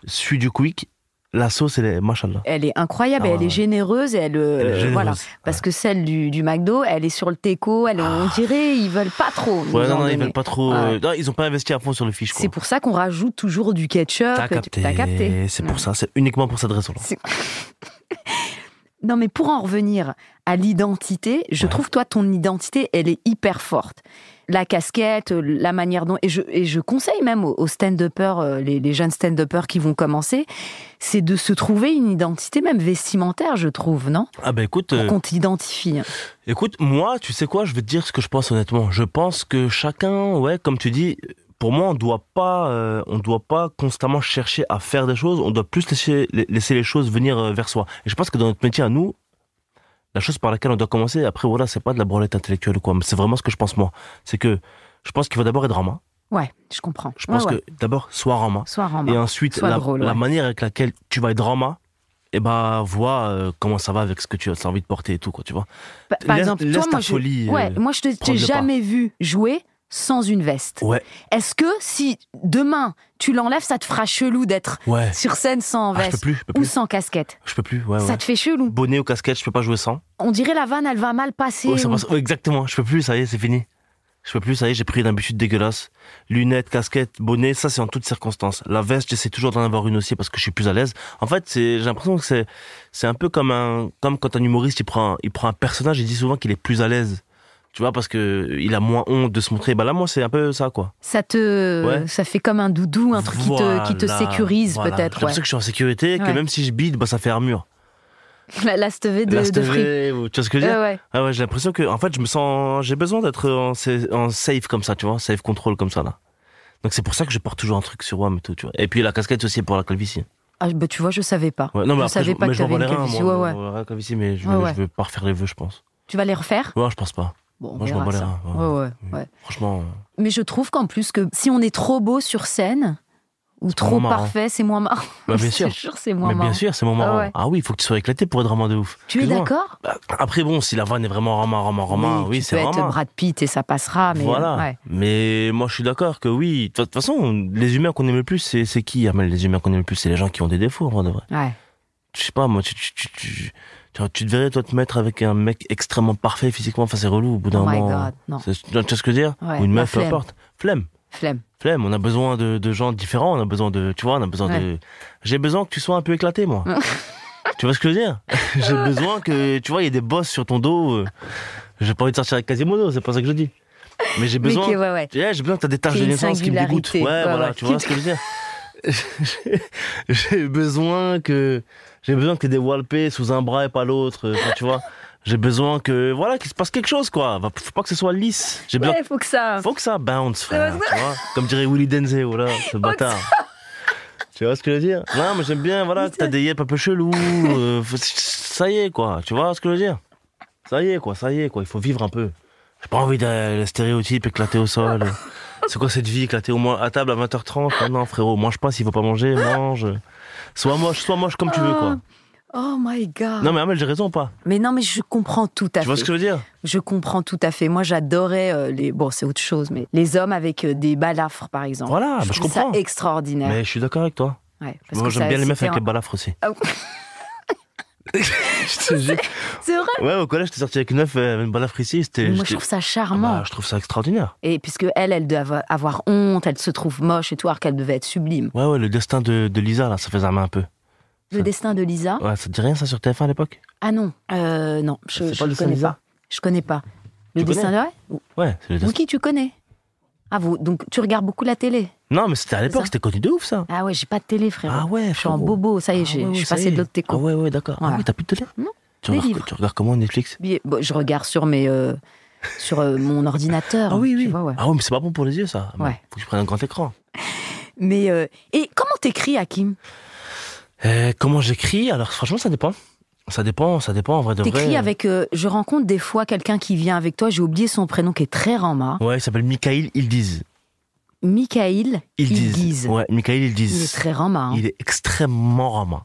celui du Quick, la sauce, elle est machallah. Elle est incroyable, elle est généreuse. Elle est généreuse. Voilà. Parce que celle du McDo, elle est sur le teco, on dirait ils veulent pas trop. Non, ils veulent pas trop. Non, ils ont pas investi à fond sur le fiche. C'est pour ça qu'on rajoute toujours du ketchup. T'as capté. C'est pour ça, c'est uniquement pour cette raison-là. Non, mais pour en revenir à l'identité, je trouve, toi, ton identité, elle est hyper forte. La casquette, la manière dont... Et je conseille même aux stand-uppers, les jeunes stand-uppers qui vont commencer, c'est de se trouver une identité, même vestimentaire, je trouve, non ? Ah ben écoute... Pour qu'on t'identifie. Écoute, moi, tu sais quoi, je vais te dire ce que je pense honnêtement. Je pense que chacun, comme tu dis... Pour moi, on doit pas constamment chercher à faire des choses. On doit plus laisser les choses venir vers soi. Et je pense que dans notre métier à nous, la chose par laquelle on doit commencer, après voilà, c'est pas de la branlette intellectuelle ou quoi, mais c'est vraiment ce que je pense moi. C'est que je pense qu'il faut d'abord être Rama. Ouais, je comprends. Je pense que d'abord sois Rama. Et ensuite la manière avec laquelle tu vas être Rama, vois comment ça va avec ce que tu as envie de porter et tout, quoi, tu vois. Par exemple, toi, moi je t'ai jamais vu jouer sans une veste. Ouais. Est-ce que si demain tu l'enlèves, ça te fera chelou d'être sur scène sans veste je peux plus. Ou sans casquette? Je peux plus, Ça te fait chelou. Bonnet ou casquette, je peux pas jouer sans. On dirait la vanne, elle va mal passer. Exactement, je peux plus, ça y est, c'est fini. Je peux plus, ça y est, j'ai pris une habitude dégueulasse. Lunettes, casquette, bonnet, ça c'est en toutes circonstances. La veste, j'essaie toujours d'en avoir une aussi parce que je suis plus à l'aise. En fait, j'ai l'impression que c'est un peu comme quand un humoriste, il prend un personnage, il dit souvent qu'il est plus à l'aise. Tu vois, parce que il a moins honte de se montrer. Là, moi, c'est un peu ça, quoi. Ça fait comme un doudou, un truc qui te sécurise, peut-être. J'ai l'impression que je suis en sécurité, que même si je bide, ça fait armure. La stevée de free. Tu vois ce que je veux dire? Ouais, j'ai l'impression que, en fait, j'ai besoin d'être en safe comme ça, tu vois, safe control comme ça, là. Donc c'est pour ça que je porte toujours un truc sur moi, mais tout, tu vois. Et puis la casquette aussi pour la calvitie. Ah, tu vois, je savais pas. Non, mais je savais pas que tu avais une calvitie. La calvitie, mais je vais pas refaire les vœux, je pense. Tu vas les refaire? Ouais, je pense pas. Bon, moi, je m'en bats les reins. Ouais. Franchement. Mais je trouve qu'en plus, que si on est trop beau sur scène, ou trop parfait, c'est moins marrant. Bah, bien sûr. C'est moins marrant. Bien sûr, c'est moins marrant. Ah oui, il faut que tu sois éclaté pour être vraiment de ouf. Tu es d'accord? Après, bon, si la vanne est vraiment Rama, oui, c'est Rama. Tu peux être Brad Pitt et ça passera, mais... Voilà. Mais moi, je suis d'accord que oui. De toute façon, les humains qu'on aime le plus, c'est qui, Amel? Les humains qu'on aime le plus, c'est les gens qui ont des défauts, en vrai. Ouais. Je sais pas, moi, tu devrais, toi, te mettre avec un mec extrêmement parfait physiquement. Enfin, c'est relou au bout d'un moment. Oh my God, non. Tu vois ce que je veux dire? Ou une meuf, peu importe. Flemme. On a besoin de gens différents. On a besoin de, tu vois, j'ai besoin que tu sois un peu éclaté, moi. Tu vois ce que je veux dire? J'ai besoin que, tu vois, il y ait des bosses sur ton dos. J'ai pas envie de sortir avec Quasimodo, c'est pas ça que je dis. Mais j'ai besoin. J'ai besoin que t'as des taches de naissance qui me dégoûtent. Voilà, tu vois ce que je veux dire? J'ai besoin que t'aies des walpés sous un bras et pas l'autre, tu vois. J'ai besoin qu'il se passe quelque chose, quoi. Faut pas que ce soit lisse. Faut que ça bounce, frère, tu vois. Comme dirait Willy Denzeo, là, ce bâtard. Tu vois ce que je veux dire? Non, mais j'aime bien, que t'as des yeux un peu chelous. Ça y est, quoi. Tu vois ce que je veux dire? Ça y est, quoi. Il faut vivre un peu. J'ai pas envie de stéréotype éclaté au sol. C'est quoi cette vie éclatée au moins à table à 20h30? Non, frérot, mange pas s'il faut pas manger, mange. Sois moche comme tu veux, quoi. Oh my God. Non, mais Amel, j'ai raison ou pas? Mais non, mais je comprends tout à fait. Tu vois ce que je veux dire? Je comprends tout à fait. Moi, j'adorais c'est autre chose, mais les hommes avec des balafres, par exemple. Voilà, je comprends. Ça extraordinaire. Mais je suis d'accord avec toi. Ouais, moi, j'aime bien les meufs avec les balafres aussi. Je te jure. C'est vrai? Ouais, au collège, j'étais sorti avec une meuf, une balafre ici. Moi, je trouve ça charmant. Je trouve ça extraordinaire. Et puisque elle doit avoir honte, elle se trouve moche et tout, alors qu'elle devait être sublime. Ouais, le destin de Lisa, là, ça faisait un peu. Le destin de Lisa? Ouais, ça te dit rien, ça, sur TF1 à l'époque? Ah non, non, je connais pas. Je connais pas. Le destin de... Ouais, c'est le destin. Qui tu connais? Ah, donc tu regardes beaucoup la télé? Non, mais c'était à l'époque, c'était connu de ouf, ça. Ah ouais, j'ai pas de télé, frère. Ah ouais, je suis en bobo, ça y est, je suis passé de l'autre téco. Ah ouais, d'accord. Voilà. Ah oui, t'as plus de télé? Non. Tu regardes comment Netflix? Je regarde sur mon ordinateur. Ah oui. Tu vois, ouais. Ah oui, mais c'est pas bon pour les yeux, ça. Ouais. Faut que je prenne un grand écran. Mais, et comment t'écris, Hakim? Comment j'écris? Alors, franchement, ça dépend. Ça dépend en vrai de vrai. T'écris avec... je rencontre des fois quelqu'un qui vient avec toi, j'ai oublié son prénom, qui est très Rama. Ouais, il s'appelle Mikhail Ildiz. Michael Ildiz. Ouais, Michael Ildiz. Il est très rama. Hein. Il est extrêmement rama.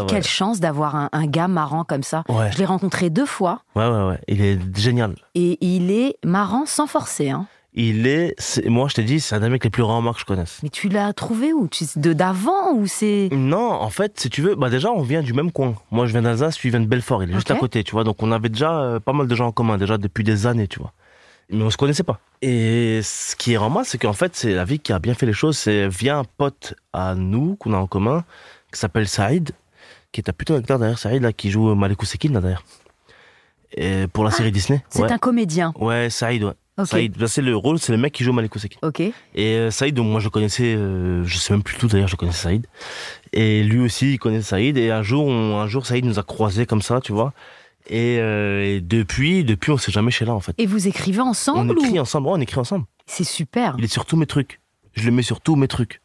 Quelle chance d'avoir un gars marrant comme ça. Ouais. Je l'ai rencontré 2 fois. Ouais. Il est génial. Et il est marrant sans forcer. Hein. Moi je t'ai dit, c'est un des mecs les plus ramas que je connaisse. Mais tu l'as trouvé où? D'avant ou c'est... Non, en fait, si tu veux, déjà on vient du même coin. Moi je viens d'Alsace, lui il vient de Belfort, il est juste à côté, tu vois. Donc on avait déjà pas mal de gens en commun, déjà depuis des années, tu vois. Mais on se connaissait pas. Et ce qui est rama, c'est qu'en fait, c'est la vie qui a bien fait les choses. C'est via un pote à nous, qu'on a en commun, qui s'appelle Saïd, qui est un putain d'acteur derrière, Saïd, là, qui joue Malik Ousekine, là, derrière. Et pour la série Disney. C'est un comédien. Ouais, Saïd, ouais. Okay. Saïd, c'est le rôle, c'est le mec qui joue Malik Ousekine. Ok. Et Saïd, donc moi je connaissais, je sais même plus tout d'ailleurs, je connaissais Saïd. Et lui aussi, il connaissait Saïd. Et un jour, Saïd nous a croisés comme ça, tu vois. Et depuis, on s'est jamais chez là, en fait. Et vous écrivez ensemble? On écrit ensemble. C'est super. Il est sur tous mes trucs. Je le mets sur tous mes trucs.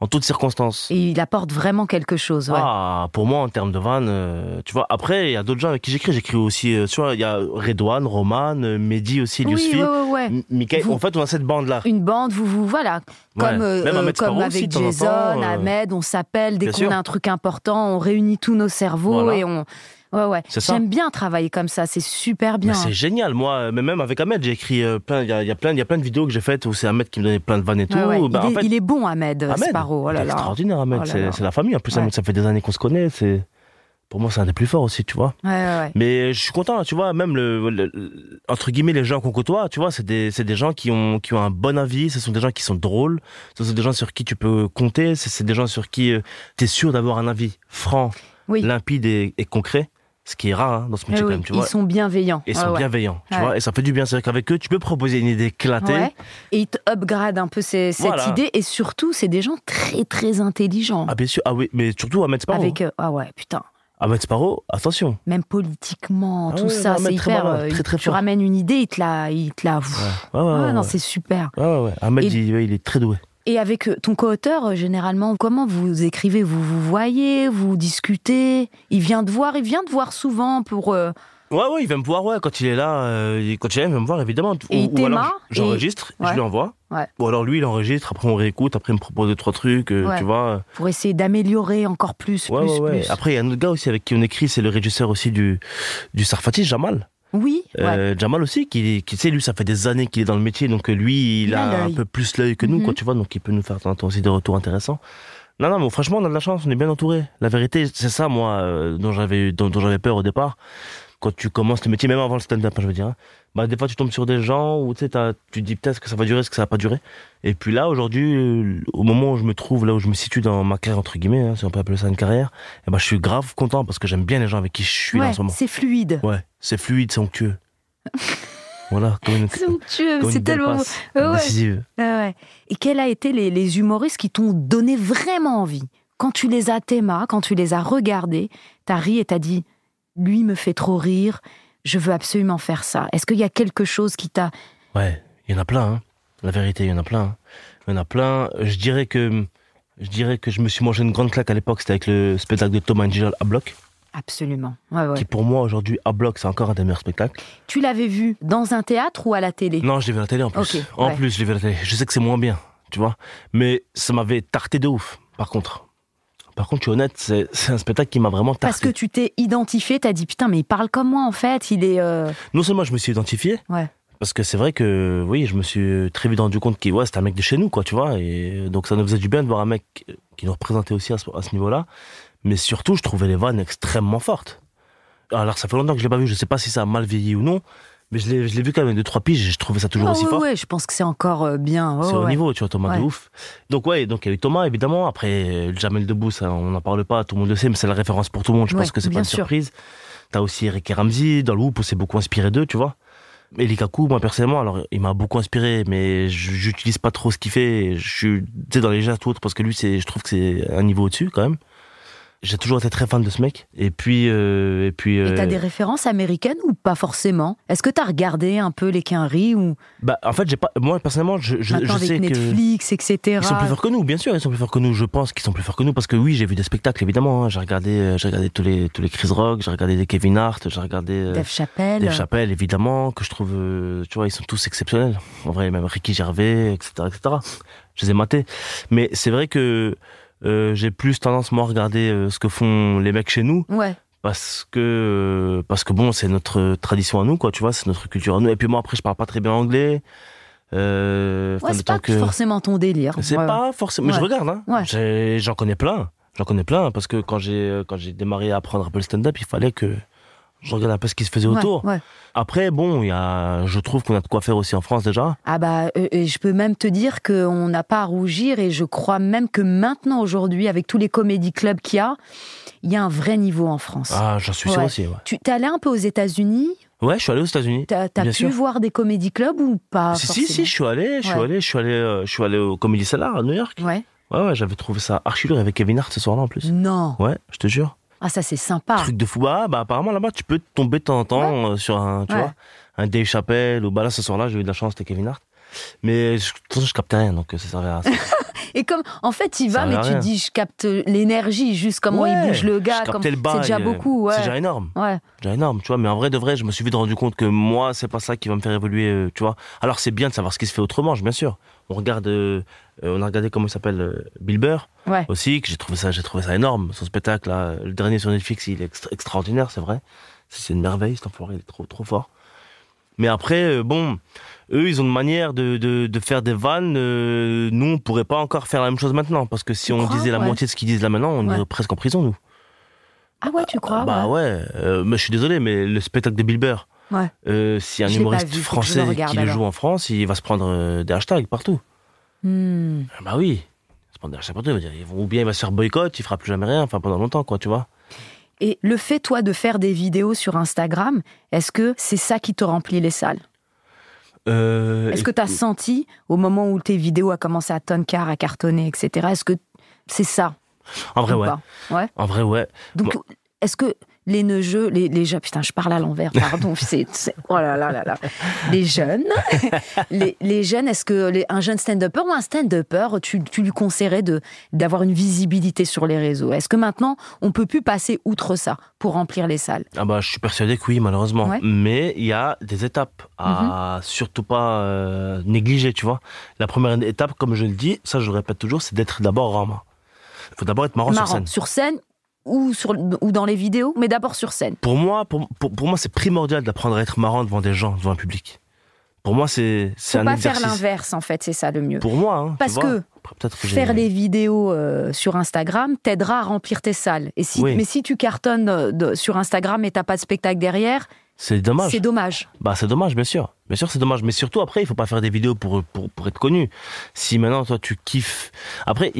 En toutes circonstances. Et il apporte vraiment quelque chose, ouais. Ah, pour moi, en termes de vannes, tu vois. Après, il y a d'autres gens avec qui j'écris. J'écris aussi, tu vois, il y a Redouane, Roman, Mehdi aussi, Yousfi. Ouais. Michael, en fait, on a cette bande-là. Une bande, voilà. Comme, comme avec Jason, Ahmed, on s'appelle. Dès qu'on a un truc important, on réunit tous nos cerveaux et on... Ouais. J'aime bien travailler comme ça, c'est super bien. Mais c'est génial, moi, mais même avec Ahmed, j'ai écrit plein, il y a plein de vidéos que j'ai faites où c'est Ahmed qui me donnait plein de vannes et tout. Ouais. Il est bon, Ahmed Sparrow. Il est extraordinaire, Ahmed, c'est la famille. En plus, Ahmed, ça fait des années qu'on se connaît, pour moi, c'est un des plus forts aussi, tu vois. Ouais. Mais je suis content, tu vois, même entre guillemets, les gens qu'on côtoie, tu vois, c'est des gens qui ont un bon avis, ce sont des gens qui sont drôles, ce sont des gens sur qui tu peux compter, c'est des gens sur qui tu es sûr d'avoir un avis franc, limpide et concret. Ce qui est rare dans ce métier quand même, tu vois. Ils sont bienveillants. Tu vois, et ça fait du bien. C'est-à-dire qu'avec eux, tu peux proposer une idée éclatée. Ouais. Et ils te upgradent un peu cette idée. Et surtout, c'est des gens très, très intelligents. Ah, bien sûr. Ah oui, mais surtout Ahmed Sparrow. Avec eux. Ah ouais, putain. Ahmed Sparrow, attention. Même politiquement, tout ça, c'est hyper... Très tu ramènes une idée, il te la... Non, c'est super. Ouais. Ahmed, il est très doué. Et avec ton co-auteur, généralement, comment vous écrivez? Vous voyez, vous discutez? Il vient te voir souvent pour... Ouais, il vient me voir, quand il est là, il vient me voir, évidemment. Et ou alors, j'enregistre, je lui envoie. Ouais. Ou alors lui, il enregistre, après on réécoute, après il me propose 2-3 trucs, tu vois. Pour essayer d'améliorer encore plus. Après, il y a un autre gars aussi avec qui on écrit, c'est le régisseur aussi du Sarfati, Jamal. Oui. Jamal aussi, qui sait, lui, ça fait des années qu'il est dans le métier, donc lui, il a un peu plus l'œil que nous, quoi, tu vois, donc il peut nous faire aussi des retours intéressants. Non, mais franchement, on a de la chance, on est bien entouré. La vérité, c'est ça, moi, dont j'avais peur au départ. Quand tu commences le métier, même avant le stand-up, je veux dire, des fois, tu tombes sur des gens où, tu sais, tu te dis peut-être que ça va durer, est-ce que ça va pas durer. Et puis là, aujourd'hui, au moment où je me trouve, là où je me situe dans ma carrière, entre guillemets, si on peut appeler ça une carrière, je suis grave content parce que j'aime bien les gens avec qui je suis là en ce moment. C'est fluide. Ouais, c'est fluide, c'est onctueux. Voilà, c'est onctueux, c'est tellement décisive. Ouais. Et quels a été les humoristes qui t'ont donné vraiment envie? Quand tu les as quand tu les as regardés, t'as ri et t'as dit, lui me fait trop rire, je veux absolument faire ça. Est-ce qu'il y a quelque chose qui t'a... Ouais, il y en a plein, hein. La vérité, il y en a plein. Je dirais que je me suis mangé une grande claque à l'époque, c'était avec le spectacle de Thomas Angel à Bloc. Absolument. Qui pour moi aujourd'hui à Bloc, c'est encore un des meilleurs spectacles. Tu l'avais vu dans un théâtre ou à la télé? Non, je l'ai vu à la télé en plus. En plus, je l'ai vu à la télé. Je sais que c'est moins bien, tu vois, mais ça m'avait tarté de ouf. Par contre, je suis honnête, c'est un spectacle qui m'a vraiment tarté. Parce que tu t'es identifié, t'as dit putain, mais il parle comme moi en fait, il est... Non seulement je me suis identifié, parce que c'est vrai que, oui, je me suis très vite rendu compte que c'était un mec de chez nous, quoi, tu vois, et donc ça nous faisait du bien de voir un mec qui nous représentait aussi à ce niveau-là, mais surtout, je trouvais les vannes extrêmement fortes. Alors ça fait longtemps que je l'ai pas vu, je sais pas si ça a mal vieilli ou non, mais je l'ai vu quand même de 3 piges et je trouvais ça toujours aussi fort. Ouais, je pense que c'est encore bien. C'est au niveau, tu vois, Thomas de ouf. Donc il y a eu Thomas, évidemment. Après, Jamel Debbouze, ça, on n'en parle pas, tout le monde le sait, mais c'est la référence pour tout le monde. Je pense que c'est pas une surprise. T'as aussi Eric et Ramsey, dans le Whoop, on s'est beaucoup inspiré d'eux, tu vois. Et Likaku, moi personnellement, alors il m'a beaucoup inspiré, mais j'utilise pas trop ce qu'il fait. Je suis dans les gestes ou autres parce que lui, je trouve que c'est un niveau au-dessus quand même. J'ai toujours été très fan de ce mec. Et t'as des références américaines ou pas forcément? Est-ce que t'as regardé un peu les Quinry ou... Bah, en fait, j'ai pas. Moi, personnellement, je avec sais Netflix, etc. Ils sont plus forts que nous, bien sûr. Ils sont plus forts que nous. Je pense qu'ils sont plus forts que nous parce que oui, j'ai vu des spectacles évidemment. Hein. J'ai regardé tous les Chris Rock. J'ai regardé des Kevin Hart. J'ai regardé Dave Chappelle. Dave Chappelle, évidemment, que je trouve. Tu vois, ils sont tous exceptionnels. En vrai, même Ricky Gervais, etc., etc. Je les ai matés. Mais c'est vrai que j'ai plus tendance moi à regarder ce que font les mecs chez nous. Ouais. Parce que bon, c'est notre tradition à nous, quoi, tu vois, c'est notre culture à nous. Et puis moi, après, je parle pas très bien anglais. C'est pas forcément ton délire. C'est pas forcément. Mais je regarde, hein. Ouais. J'en connais plein. Parce que quand j'ai démarré à apprendre un peu le stand-up, il fallait que je regarde un peu ce qui se faisait autour. Ouais. Après, bon, je trouve qu'on a de quoi faire aussi en France déjà. Ah bah, je peux même te dire qu'on n'a pas à rougir et je crois même que maintenant, aujourd'hui, avec tous les comédie clubs qu'il y a un vrai niveau en France. Ah, j'en suis sûr aussi, ouais. Tu t'es allé un peu aux États-Unis? Ouais, je suis allé aux États-Unis. T'as pu voir des comédie clubs ou pas? Si, je suis allé au Comedy Cellar à New York. Ouais. Ouais, j'avais trouvé ça archi lourd avec Kevin Hart ce soir-là en plus. Non. Ouais, je te jure. Ah, ça c'est sympa. Truc de fou. Bah apparemment là-bas, tu peux tomber de temps en temps sur un Dave Chappelle ou là ce soir-là, j'ai eu de la chance, c'était Kevin Hart. Mais de toute façon, je captais rien, donc ça servait à ça. Et comme, en fait, il va, mais tu dis, je capte l'énergie, juste comment il bouge le gars. C'est déjà beaucoup, C'est déjà énorme. Ouais. Déjà énorme, tu vois. Mais en vrai de vrai, je me suis vite rendu compte que moi, c'est pas ça qui va me faire évoluer, tu vois. Alors, c'est bien de savoir ce qui se fait autrement, bien sûr. On a regardé, comment il s'appelle, Bill Burr. Ouais. Aussi, que j'ai trouvé ça énorme. Son spectacle, là, le dernier sur Netflix, il est extraordinaire, c'est vrai. C'est une merveille, cet enfoiré, il est trop, trop fort. Mais après, bon, eux, ils ont une manière de faire des vannes. Nous, on pourrait pas encore faire la même chose maintenant. Parce que si on disait la moitié de ce qu'ils disent là maintenant, on irait presque en prison, nous. Ah ouais, tu crois? Bah ouais. Mais je suis désolé, mais le spectacle de Bill Burr, si un humoriste français qui le joue en France, il va se prendre des hashtags partout. Bah oui. Il va se prendre des hashtags partout. Ou bien il va se faire boycott, il fera plus jamais rien, enfin pendant longtemps, quoi, tu vois. Et le fait, toi, de faire des vidéos sur Instagram, est-ce que c'est ça qui te remplit les salles? Est-ce que tu as senti, au moment où tes vidéos a commencé à toncar, à cartonner, etc., est-ce que c'est ça? En vrai, ouais. En vrai, ouais. Donc, est-ce que les neugeux, les jeunes, putain, je parle à l'envers, pardon, oh là là là là. Les jeunes, les jeunes, est-ce que un jeune stand-upper ou un stand-upper, tu lui conseillerais d'avoir une visibilité sur les réseaux? Est-ce que maintenant, on peut plus passer outre ça pour remplir les salles? Ah bah, je suis persuadé que oui, malheureusement. Ouais. Mais il y a des étapes à surtout pas négliger, tu vois. La première étape, comme je le dis, ça je le répète toujours, c'est d'être d'abord marrant. Il faut d'abord être marrant sur scène. Sur scène ou dans les vidéos, mais d'abord sur scène. Pour moi, c'est primordial d'apprendre à être marrant devant des gens, devant un public. Pour moi, c'est un exercice. Faut pas faire l'inverse, en fait, c'est ça le mieux. Pour moi, hein, parce que faire les vidéos sur Instagram t'aidera à remplir tes salles. Mais si tu cartonnes sur Instagram et t'as pas de spectacle derrière, c'est dommage. C'est dommage. Bah, c'est dommage, bien sûr. Bien sûr, c'est dommage. Mais surtout, après, il faut pas faire des vidéos pour être connu. Si maintenant, toi, tu kiffes. Après,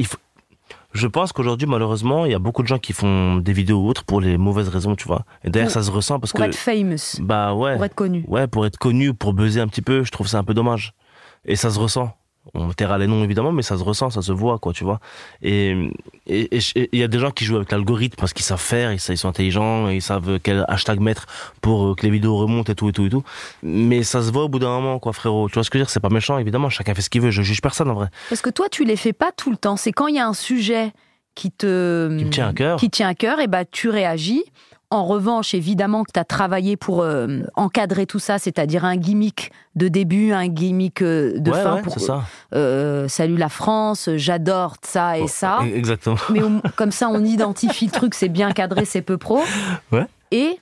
je pense qu'aujourd'hui, malheureusement, il y a beaucoup de gens qui font des vidéos ou autres pour les mauvaises raisons, tu vois. Et d'ailleurs, ça se ressent parce pour être famous. Bah ouais. Pour être connu. Ouais, pour être connu, pour buzzer un petit peu, je trouve ça un peu dommage. Et ça se ressent. On taira les noms évidemment, mais ça se ressent, ça se voit, quoi, tu vois. Et il y a des gens qui jouent avec l'algorithme parce qu'ils savent faire, ils sont intelligents, ils savent quel hashtag mettre pour que les vidéos remontent et tout. Mais ça se voit au bout d'un moment, quoi, frérot. Tu vois ce que je veux dire? C'est pas méchant, évidemment. Chacun fait ce qu'il veut. Je juge personne, en vrai. Parce que toi, tu les fais pas tout le temps. C'est quand il y a un sujet qui me tient à cœur, et bah, tu réagis. En revanche, évidemment que tu as travaillé pour encadrer tout ça, c'est-à-dire un gimmick de début, un gimmick de fin. Ouais, pour c'est ça. Salut la France, j'adore ça et ça. Exactement. Mais comme ça, on identifie le truc, c'est bien cadré, c'est peu pro. Ouais. Et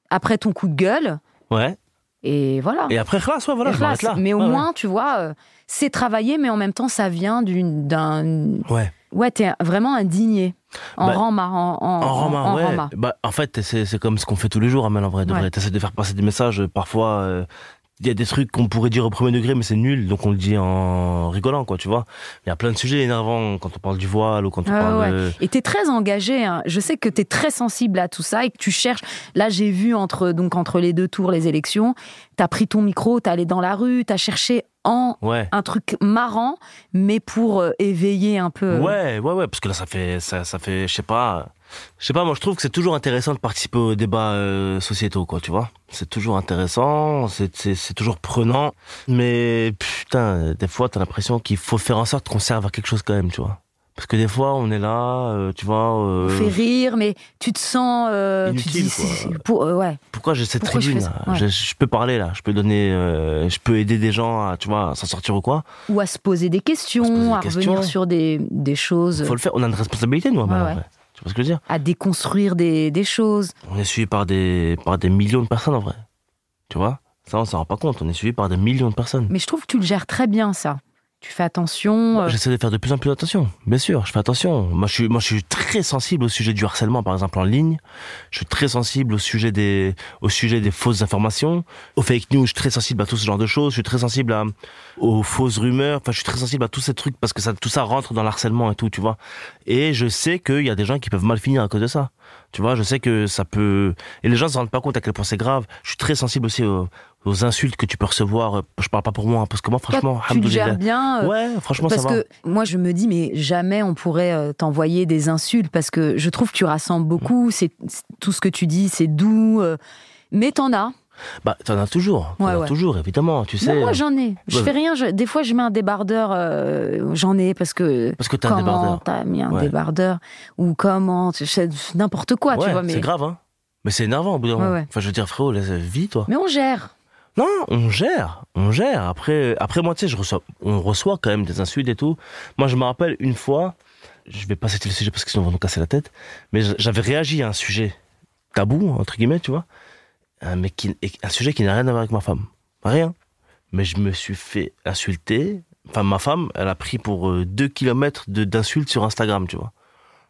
après ton coup de gueule. Ouais. Et voilà. Et après, classe, ouais, voilà, je m'arrête là. Mais au moins, tu vois, c'est travaillé, mais en même temps, ça vient d'un... Ouais. Ouais, t'es vraiment indigné. En rang, ouais. Bah, en fait, c'est comme ce qu'on fait tous les jours, Amel, en vrai. T'essaies de faire passer des messages, parfois... Il y a des trucs qu'on pourrait dire au premier degré, mais c'est nul, donc on le dit en rigolant, quoi, tu vois. Il y a plein de sujets énervants quand on parle du voile ou quand on parle... Et t'es très engagé, hein. Je sais que t'es très sensible à tout ça et que tu cherches... Là, j'ai vu entre les deux tours, les élections, t'as pris ton micro, t'es allé dans la rue, t'as cherché un truc marrant, mais pour éveiller un peu... Ouais, parce que là, ça fait, je sais pas... Je sais pas, moi je trouve que c'est toujours intéressant de participer aux débats sociétaux, quoi, tu vois. C'est toujours intéressant, c'est toujours prenant, mais putain, des fois t'as l'impression qu'il faut faire en sorte qu'on serve à quelque chose quand même, tu vois. Parce que des fois on est là, tu vois. On fait rire, mais tu te sens. Inutile, tu dis, quoi. ouais. Pourquoi j'ai cette Pourquoi tribune je là fais ça? Ouais. je peux parler là, je peux donner, je peux aider des gens à, tu vois, à s'en sortir ou quoi. Ou à se poser des questions, à revenir sur des choses. Faut le faire, on a une responsabilité nous, Ouais. Tu vois ce que je veux dire? À déconstruire des choses. On est suivi par des millions de personnes en vrai. Tu vois? Ça, on s'en rend pas compte. On est suivi par des millions de personnes. Mais je trouve que tu le gères très bien, ça. Tu fais attention. J'essaie de faire de plus en plus attention. Bien sûr, je fais attention. Moi, je suis très sensible au sujet du harcèlement, par exemple, en ligne. Je suis très sensible au sujet des fausses informations, aux fake news. Je suis très sensible à tout ce genre de choses. Je suis très sensible aux fausses rumeurs. Enfin, je suis très sensible à tous ces trucs parce que tout ça rentre dans l'harcèlement et tout, tu vois. Et je sais qu'il y a des gens qui peuvent mal finir à cause de ça. Tu vois, je sais que ça peut... Et les gens ne se rendent pas compte à quel point c'est grave. Je suis très sensible aussi aux insultes que tu peux recevoir. Je parle pas pour moi, parce que moi, franchement... Tu le gères bien. Ouais, franchement, ça va. Parce que moi, je me dis, mais jamais on pourrait t'envoyer des insultes, parce que je trouve que tu rassembles beaucoup. C'est tout ce que tu dis, c'est doux. Mais t'en as. Bah, t'en as toujours. Toujours, évidemment, tu sais. Moi, j'en ai. Je fais rien. Des fois, je mets un débardeur. J'en ai parce que t'as un débardeur. T'as mis un débardeur ou comment n'importe quoi, tu vois. Mais c'est grave, hein. Mais c'est énervant au bout d'un moment. Enfin, je veux dire, frérot, vis, toi. Mais on gère. Non, on gère. Après moi, tu sais, on reçoit quand même des insultes et tout. Moi, je me rappelle une fois, je vais pas citer le sujet parce que sinon on va nous casser la tête, mais j'avais réagi à un sujet tabou, entre guillemets, tu vois. Un sujet qui n'a rien à voir avec ma femme. Rien. Mais je me suis fait insulter. Enfin, ma femme, elle a pris pour 2 kilomètres d'insultes sur Instagram, tu vois.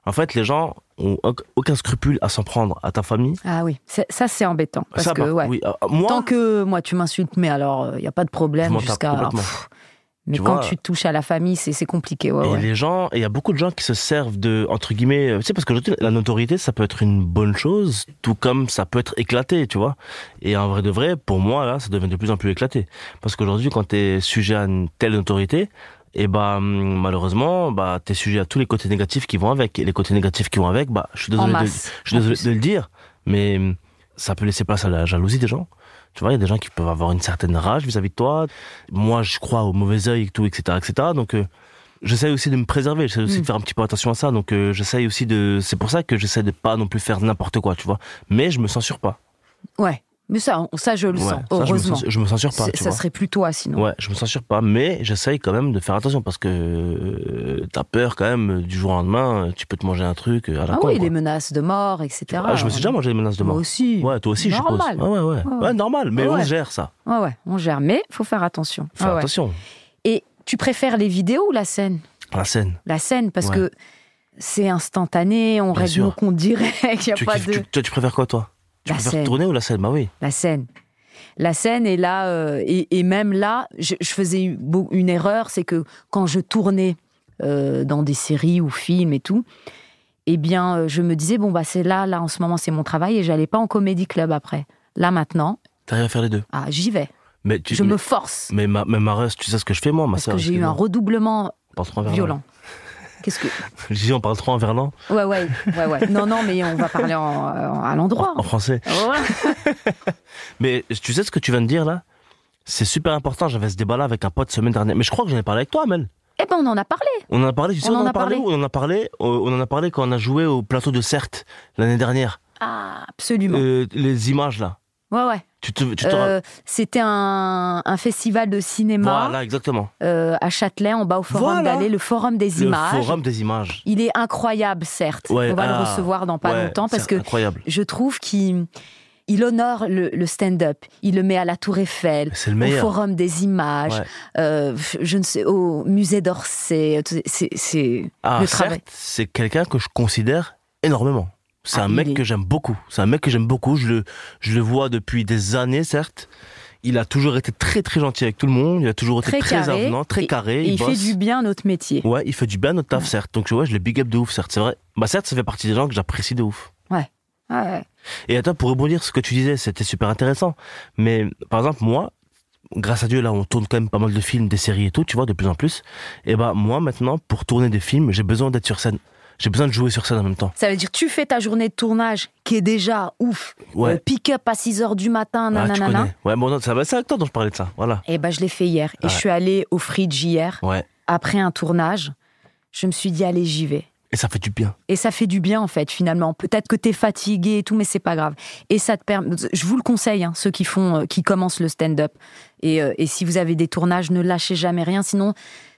En fait, les gens ont aucun scrupule à s'en prendre à ta famille. Ah oui, ça c'est embêtant. Parce ça, que, oui, moi, tant que moi tu m'insultes, mais alors il n'y a pas de problème jusqu'à... Mais tu quand tu touches à la famille, c'est compliqué. Les gens, il y a beaucoup de gens qui se servent de, entre guillemets, tu sais, parce que la notoriété, ça peut être une bonne chose, tout comme ça peut être éclaté, tu vois. Et en vrai de vrai, pour moi, là, ça devient de plus en plus éclaté. Parce qu'aujourd'hui, quand t'es sujet à une telle notoriété, et malheureusement, t'es sujet à tous les côtés négatifs qui vont avec. Et les côtés négatifs qui vont avec, je suis désolé de le dire, mais ça peut laisser place à la jalousie des gens. Tu vois, il y a des gens qui peuvent avoir une certaine rage vis-à-vis de toi. Moi, je crois au mauvais œil et tout, etc., etc. Donc, j'essaie aussi de me préserver. J'essaie aussi de faire un petit peu attention à ça. Donc, j'essaie aussi c'est pour ça que j'essaie de pas non plus faire n'importe quoi, tu vois. Mais je me censure pas. Ouais. Mais ça je le sens, heureusement. Je me censure pas. Ça serait plus toi, sinon. Ouais, je me censure pas, mais j'essaye quand même de faire attention parce que t'as peur quand même du jour au lendemain, tu peux te manger un truc à la con. Oui, quoi. les menaces de mort, etc. Je me suis déjà mangé des menaces de mort. Moi aussi. Ouais, toi aussi, normal. je suppose. Ouais, normal, mais on gère ça. Ouais, on gère, mais faut faire attention. Faire attention. Et tu préfères les vidéos ou la scène ? La scène. La scène, parce que c'est instantané, on règle nos comptes directs, y a pas de... Tu préfères quoi, toi ? Tu préfères tourner ou la scène ? Bah oui. La scène est là, et même là, je faisais une erreur, c'est que quand je tournais dans des séries ou films et tout, eh bien, je me disais, c'est là, en ce moment, c'est mon travail, et j'allais pas en comédie club après. Là, maintenant... T'arrives à faire les deux ? Ah, j'y vais. Je me force. Mais Mareuse, tu sais ce que je fais, moi, ma Parce sœur. que j'ai eu un redoublement violent. Qu'est-ce que... Je dis, on parle trop en verlan. Ouais. Non, mais on va parler à l'endroit. En français. Voilà. Mais tu sais ce que tu viens de dire, là ? C'est super important. J'avais ce débat-là avec un pote semaine dernière. Mais je crois que j'en ai parlé avec toi, Amel. Eh ben, on en a parlé. On en a parlé, tu sais, on en a parlé où ? On en a parlé quand on a joué au plateau de Certes, l'année dernière. Ah, absolument. Les images, là. Ouais. C'était un festival de cinéma. Voilà, exactement. À Châtelet, en bas au Forum d'Allée, le Forum des Images. Le Forum des Images. Il est incroyable, certes. Ouais, on va le recevoir dans pas longtemps parce que incroyable. Je trouve qu'il honore le stand-up. Il le met à la Tour Eiffel, c'est le meilleur. Au Forum des Images, je ne sais, au Musée d'Orsay. C'est le travail. Certes, c'est quelqu'un que je considère énormément. C'est un mec que j'aime beaucoup. Je le vois depuis des années, certes. Il a toujours été très très gentil avec tout le monde. Il a toujours été très avenant, très carré. Et il fait du bien à notre métier. Ouais, il fait du bien à notre taf, certes. Donc je le big up de ouf, certes. C'est vrai. Certes, ça fait partie des gens que j'apprécie de ouf. Ouais. Et à toi, pour rebondir sur ce que tu disais, c'était super intéressant. Mais par exemple, moi, grâce à Dieu, là, on tourne quand même pas mal de films, des séries et tout, tu vois, de plus en plus. Et moi, maintenant, pour tourner des films, j'ai besoin d'être sur scène. J'ai besoin de jouer sur scène en même temps. Ça veut dire tu fais ta journée de tournage qui est déjà ouf. Ouais. Pick-up à 6h du matin, Ah, nanana. tu connais. Ouais, bon, non, c'est avec toi dont je parlais de ça. Voilà. Et je l'ai fait hier. Et je suis allée au Fridge hier, Ouais. après un tournage. Je me suis dit, allez, j'y vais. Et ça fait du bien. Et ça fait du bien, en fait, finalement. Peut-être que t'es fatigué et tout, mais c'est pas grave. Et ça te permet... Je vous le conseille, hein, ceux qui commencent le stand-up. Et si vous avez des tournages, ne lâchez jamais rien, sinon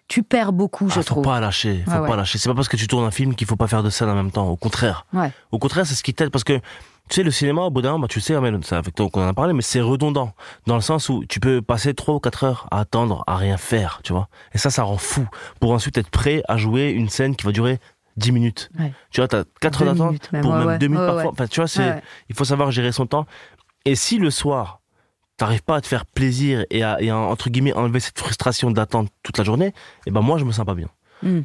tu perds beaucoup, je trouve. Faut pas lâcher. Faut pas lâcher. C'est pas parce que tu tournes un film qu'il faut pas faire de scène en même temps. Au contraire. Ouais. Au contraire, c'est ce qui t'aide parce que, tu sais, le cinéma, au bout d'un moment, tu sais, c'est avec toi qu'on en a parlé, mais c'est redondant. Dans le sens où tu peux passer 3 ou 4 heures à attendre, à rien faire, tu vois. Et ça rend fou. Pour ensuite être prêt à jouer une scène qui va durer 10 minutes. Ouais. Tu vois, t'as 4 heures d'attente pour même 2 minutes parfois. Enfin, tu vois, il faut savoir gérer son temps. Et si le soir, t'arrives pas à te faire plaisir et à entre guillemets, enlever cette frustration d'attendre toute la journée, et ben moi, je me sens pas bien.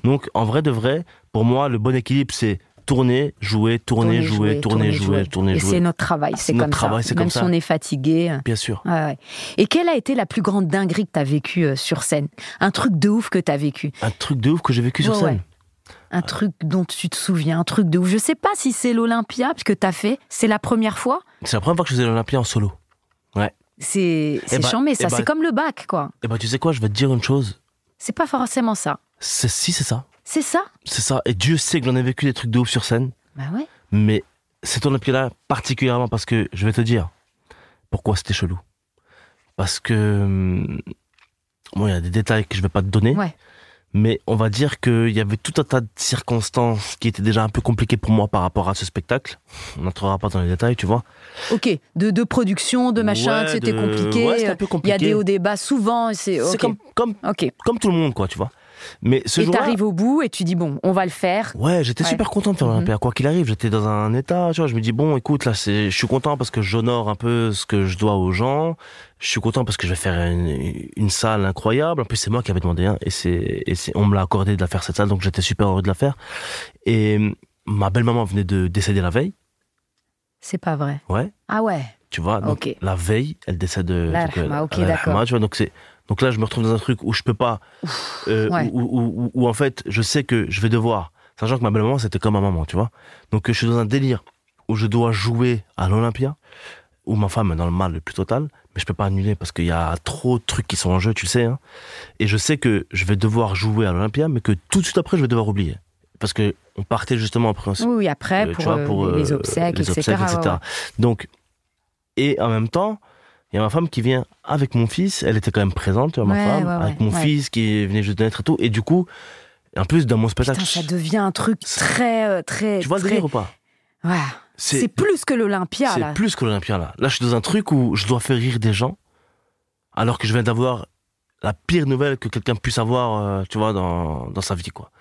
Donc, en vrai de vrai, pour moi, le bon équilibre, c'est tourner, jouer, tourner, jouer. Et c'est notre travail, c'est comme ça. Même si on est fatigué. Bien sûr. Ouais. Et quelle a été la plus grande dinguerie que t'as vécue sur scène? Un truc de ouf que t'as vécu? Un truc de ouf que j'ai vécu sur scène. Un truc dont tu te souviens, un truc de ouf. Je sais pas si c'est l'Olympia que t'as fait. C'est la première fois? C'est la première fois que je faisais l'Olympia en solo. Ouais. C'est chambé, ça. C'est comme le bac, quoi. Et tu sais quoi, je vais te dire une chose. C'est pas forcément ça. Si, c'est ça. C'est ça? C'est ça. Et Dieu sait que j'en ai vécu des trucs de ouf sur scène. Bah ouais. Mais cet Olympia-là, particulièrement parce que, je vais te dire, pourquoi c'était chelou. Parce que, bon, il y a des détails que je vais pas te donner. Ouais. Mais on va dire qu'il y avait tout un tas de circonstances qui étaient déjà un peu compliquées pour moi par rapport à ce spectacle. On n'entrera pas dans les détails, tu vois. Ok, de production, de machin, c'était compliqué. Ouais, c'était un peu compliqué. Il y a des hauts débats souvent. C'est comme tout le monde, quoi, tu vois. Mais ce jour-là, t'arrives au bout et tu dis bon, on va le faire. Ouais, j'étais super content de faire l'Olympia. Quoi qu'il arrive, j'étais dans un état, tu vois, je me dis bon, écoute, là, je suis content parce que j'honore un peu ce que je dois aux gens. Je suis content parce que je vais faire une salle incroyable. En plus, c'est moi qui avais demandé, on me l'a accordé de la faire cette salle, donc j'étais super heureux de la faire. Et ma belle-maman venait de décéder la veille. C'est pas vrai. Ouais. Ah ouais. Tu vois, donc la veille, elle décède de... Ok, d'accord. Tu vois, donc là, je me retrouve dans un truc où je peux pas... où en fait, je sais que je vais devoir... Sachant que ma belle-maman, c'était comme ma maman, tu vois. Donc je suis dans un délire où je dois jouer à l'Olympia, où ma femme est dans le mal le plus total, mais je peux pas annuler parce qu'il y a trop de trucs qui sont en jeu, tu sais. Hein. Et je sais que je vais devoir jouer à l'Olympia, mais que tout de suite après, je vais devoir oublier. Parce que on partait justement après... Oui, après, pour les obsèques, etc. Ouais. Donc, et en même temps... Il y a ma femme qui vient avec mon fils, elle était quand même présente, tu vois, ma femme, avec mon fils qui venait juste de naître et tout, et du coup, en plus dans mon spectacle... Putain, ça devient un truc très... Tu vois le délire ou pas? Ouais. C'est plus que l'Olympia, là. C'est plus que l'Olympia, là. Là, je suis dans un truc où je dois faire rire des gens, alors que je viens d'avoir la pire nouvelle que quelqu'un puisse avoir, tu vois, dans sa vie, quoi.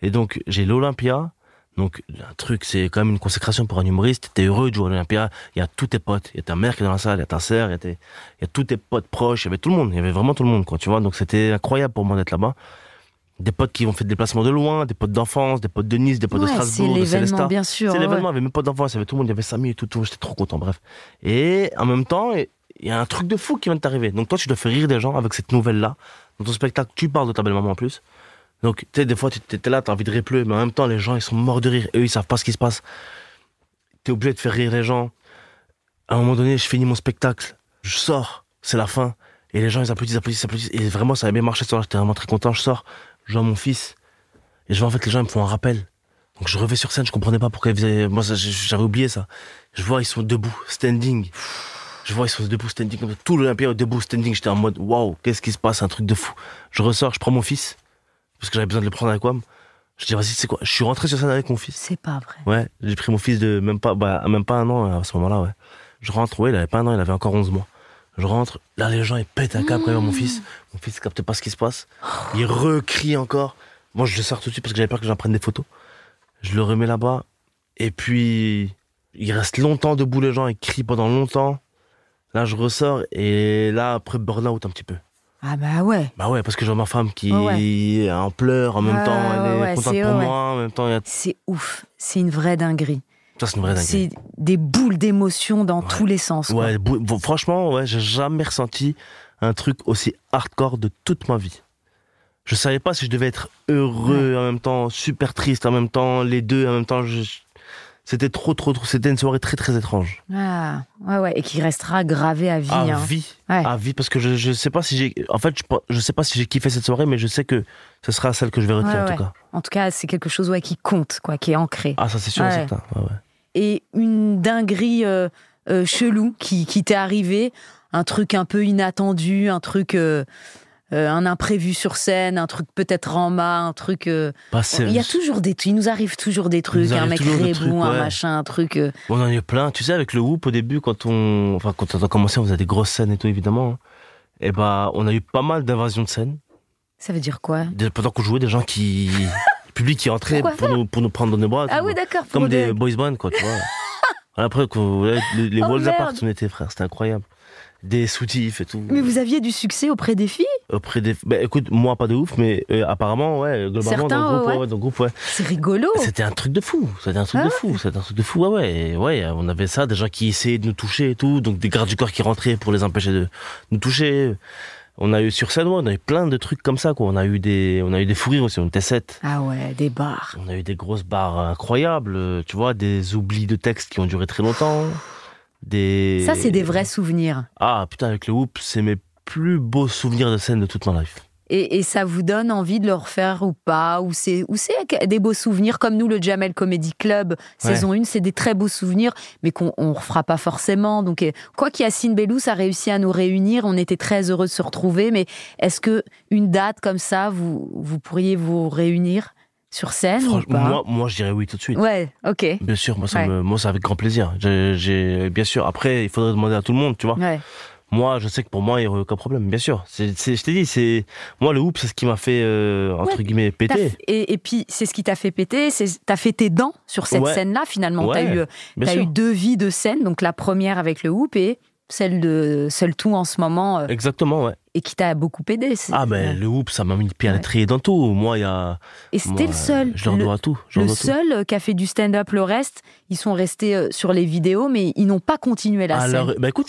Et donc, j'ai l'Olympia... Donc, un truc, c'est quand même une consécration pour un humoriste. T'es heureux de jouer à l'Olympia. Il y a tous tes potes. Il y a ta mère qui est dans la salle, il y a ta sœur, il y a tous tes potes proches. Il y avait tout le monde. Il y avait vraiment tout le monde, quoi, tu vois. Donc, c'était incroyable pour moi d'être là-bas. Des potes qui ont fait des déplacements de loin, des potes d'enfance, des potes de Nice, des potes de Strasbourg, de Célestat. Bien sûr. C'est l'événement. Il y avait mes potes d'enfance, il y avait tout le monde, il y avait Samy et tout. J'étais trop content, bref. Et en même temps, il y a un truc de fou qui vient de t'arriver. Donc, toi, tu dois faire rire des gens avec cette nouvelle-là. Dans ton spectacle, tu parles de ta belle-maman en plus. Donc, tu sais, des fois, tu étais là, t'as envie de répler, mais en même temps, les gens, ils sont morts de rire. Eux, ils savent pas ce qui se passe. T'es obligé de faire rire les gens. À un moment donné, je finis mon spectacle. Je sors. C'est la fin. Et les gens, ils applaudissent. Et vraiment, ça avait bien marché. J'étais vraiment très content. Je sors. Je vois mon fils. Et je vois, en fait, les gens, ils me font un rappel. Donc, je revais sur scène. Je comprenais pas pourquoi ils faisaient... Moi, j'avais oublié ça. Je vois, ils sont debout, standing. Comme tout l'Olympia debout, standing. J'étais en mode, waouh, qu'est-ce qui se passe? Un truc de fou. Je ressors, je prends mon fils. Parce que j'avais besoin de le prendre avec moi. Je dis, vas-y, c'est quoi? Je suis rentré sur scène avec mon fils. C'est pas vrai. Ouais, j'ai pris mon fils de même pas un an à ce moment-là, ouais. Je rentre, ouais, il avait pas un an, il avait encore 11 mois. Je rentre, là, les gens, ils pètent un câble quand même à mon fils. Mon fils capte pas ce qui se passe. Il recrie encore. Moi, je le sors tout de suite parce que j'avais peur que j'en prenne des photos. Je le remets là-bas. Et puis, il reste longtemps debout, les gens, ils crient pendant longtemps. Là, je ressors et là, après, burn-out un petit peu. Ah bah ouais. Bah ouais, parce que je vois ma femme qui en pleure, en même temps elle est contente pour moi, en même temps... C'est ouf, c'est une vraie dinguerie. Ça, c'est une vraie dinguerie. C'est des boules d'émotions dans tous les sens. Quoi. Ouais, franchement, ouais, j'ai jamais ressenti un truc aussi hardcore de toute ma vie. Je savais pas si je devais être heureux en même temps, super triste en même temps, les deux en même temps. C'était trop. C'était une soirée très, très étrange. Ah, ouais. Et qui restera gravée à vie. À vie, parce que je sais pas si j'ai. En fait, je sais pas si j'ai kiffé cette soirée, mais je sais que ce sera celle que je vais retenir en tout cas. En tout cas, c'est quelque chose qui compte, quoi, qui est ancré. Ah, ça c'est sûr et certain. Ouais. Et une dinguerie chelou qui t'est arrivée, un truc un peu inattendu, un truc. Un imprévu sur scène, un truc peut-être en bas, un truc... il y a toujours il nous arrive toujours des trucs, un mec rebou, un machin, un truc... On en a eu plein, tu sais, avec le Whoop au début, quand on a commencé, on faisait des grosses scènes et tout, évidemment. Et on a eu pas mal d'invasions de scènes. Ça veut dire quoi? Pendant qu'on jouait, des gens le public qui entrait pour nous prendre dans les bras. Ah oui, d'accord. Comme des boys bands, quoi, tu vois. Après, les walls apart, on était frères, c'était incroyable. Des soutifs et tout. Mais vous aviez du succès auprès des filles? Écoute, moi pas de ouf, mais apparemment, globalement, certains, dans le groupe, ouais. C'est rigolo. C'était un truc de fou. C'était un truc de fou, ouais. On avait ça, des gens qui essayaient de nous toucher et tout, donc des gardes du corps qui rentraient pour les empêcher de nous toucher. On a eu sur scène, on a eu plein de trucs comme ça, quoi. On a eu des fous rires aussi, on était 7. Ah ouais, des bars. On a eu des grosses barres incroyables, tu vois, des oublis de textes qui ont duré très longtemps. Ça, c'est des vrais souvenirs. Ah, putain, avec le Whoop, c'est mes plus beaux souvenirs de scène de toute ma life. Et ça vous donne envie de le refaire ou pas? Ou c'est des beaux souvenirs, comme nous, le Jamel Comedy Club, saison 1, c'est des très beaux souvenirs, mais qu'on ne refera pas forcément. Donc, quoi qu'Yacine Bellous a réussi à nous réunir, on était très heureux de se retrouver, mais est-ce qu'une date comme ça, vous pourriez vous réunir sur scène ou pas? Moi, je dirais oui tout de suite. Ouais, ok. Bien sûr, moi, c'est avec grand plaisir. Bien sûr. Après, il faudrait demander à tout le monde, tu vois. Ouais. Moi, je sais que pour moi, il n'y aurait aucun problème, bien sûr. Je t'ai dit, moi, le Whoop, c'est ce qui m'a fait, entre guillemets, péter. Et puis, c'est ce qui t'a fait péter, t'as fait tes dents sur cette scène-là, finalement. T'as eu 2 vies de scène, donc la première avec le Whoop et celle de Seul Tout en ce moment. Exactement, ouais. Et qui t'a beaucoup aidé. Le Whoop, ça m'a mis le pied à l'étrier dans tout. Moi, Et c'était le seul. Je leur dois tout. Seul qui a fait du stand-up. Le reste, ils sont restés sur les vidéos, mais ils n'ont pas continué la scène. Écoute,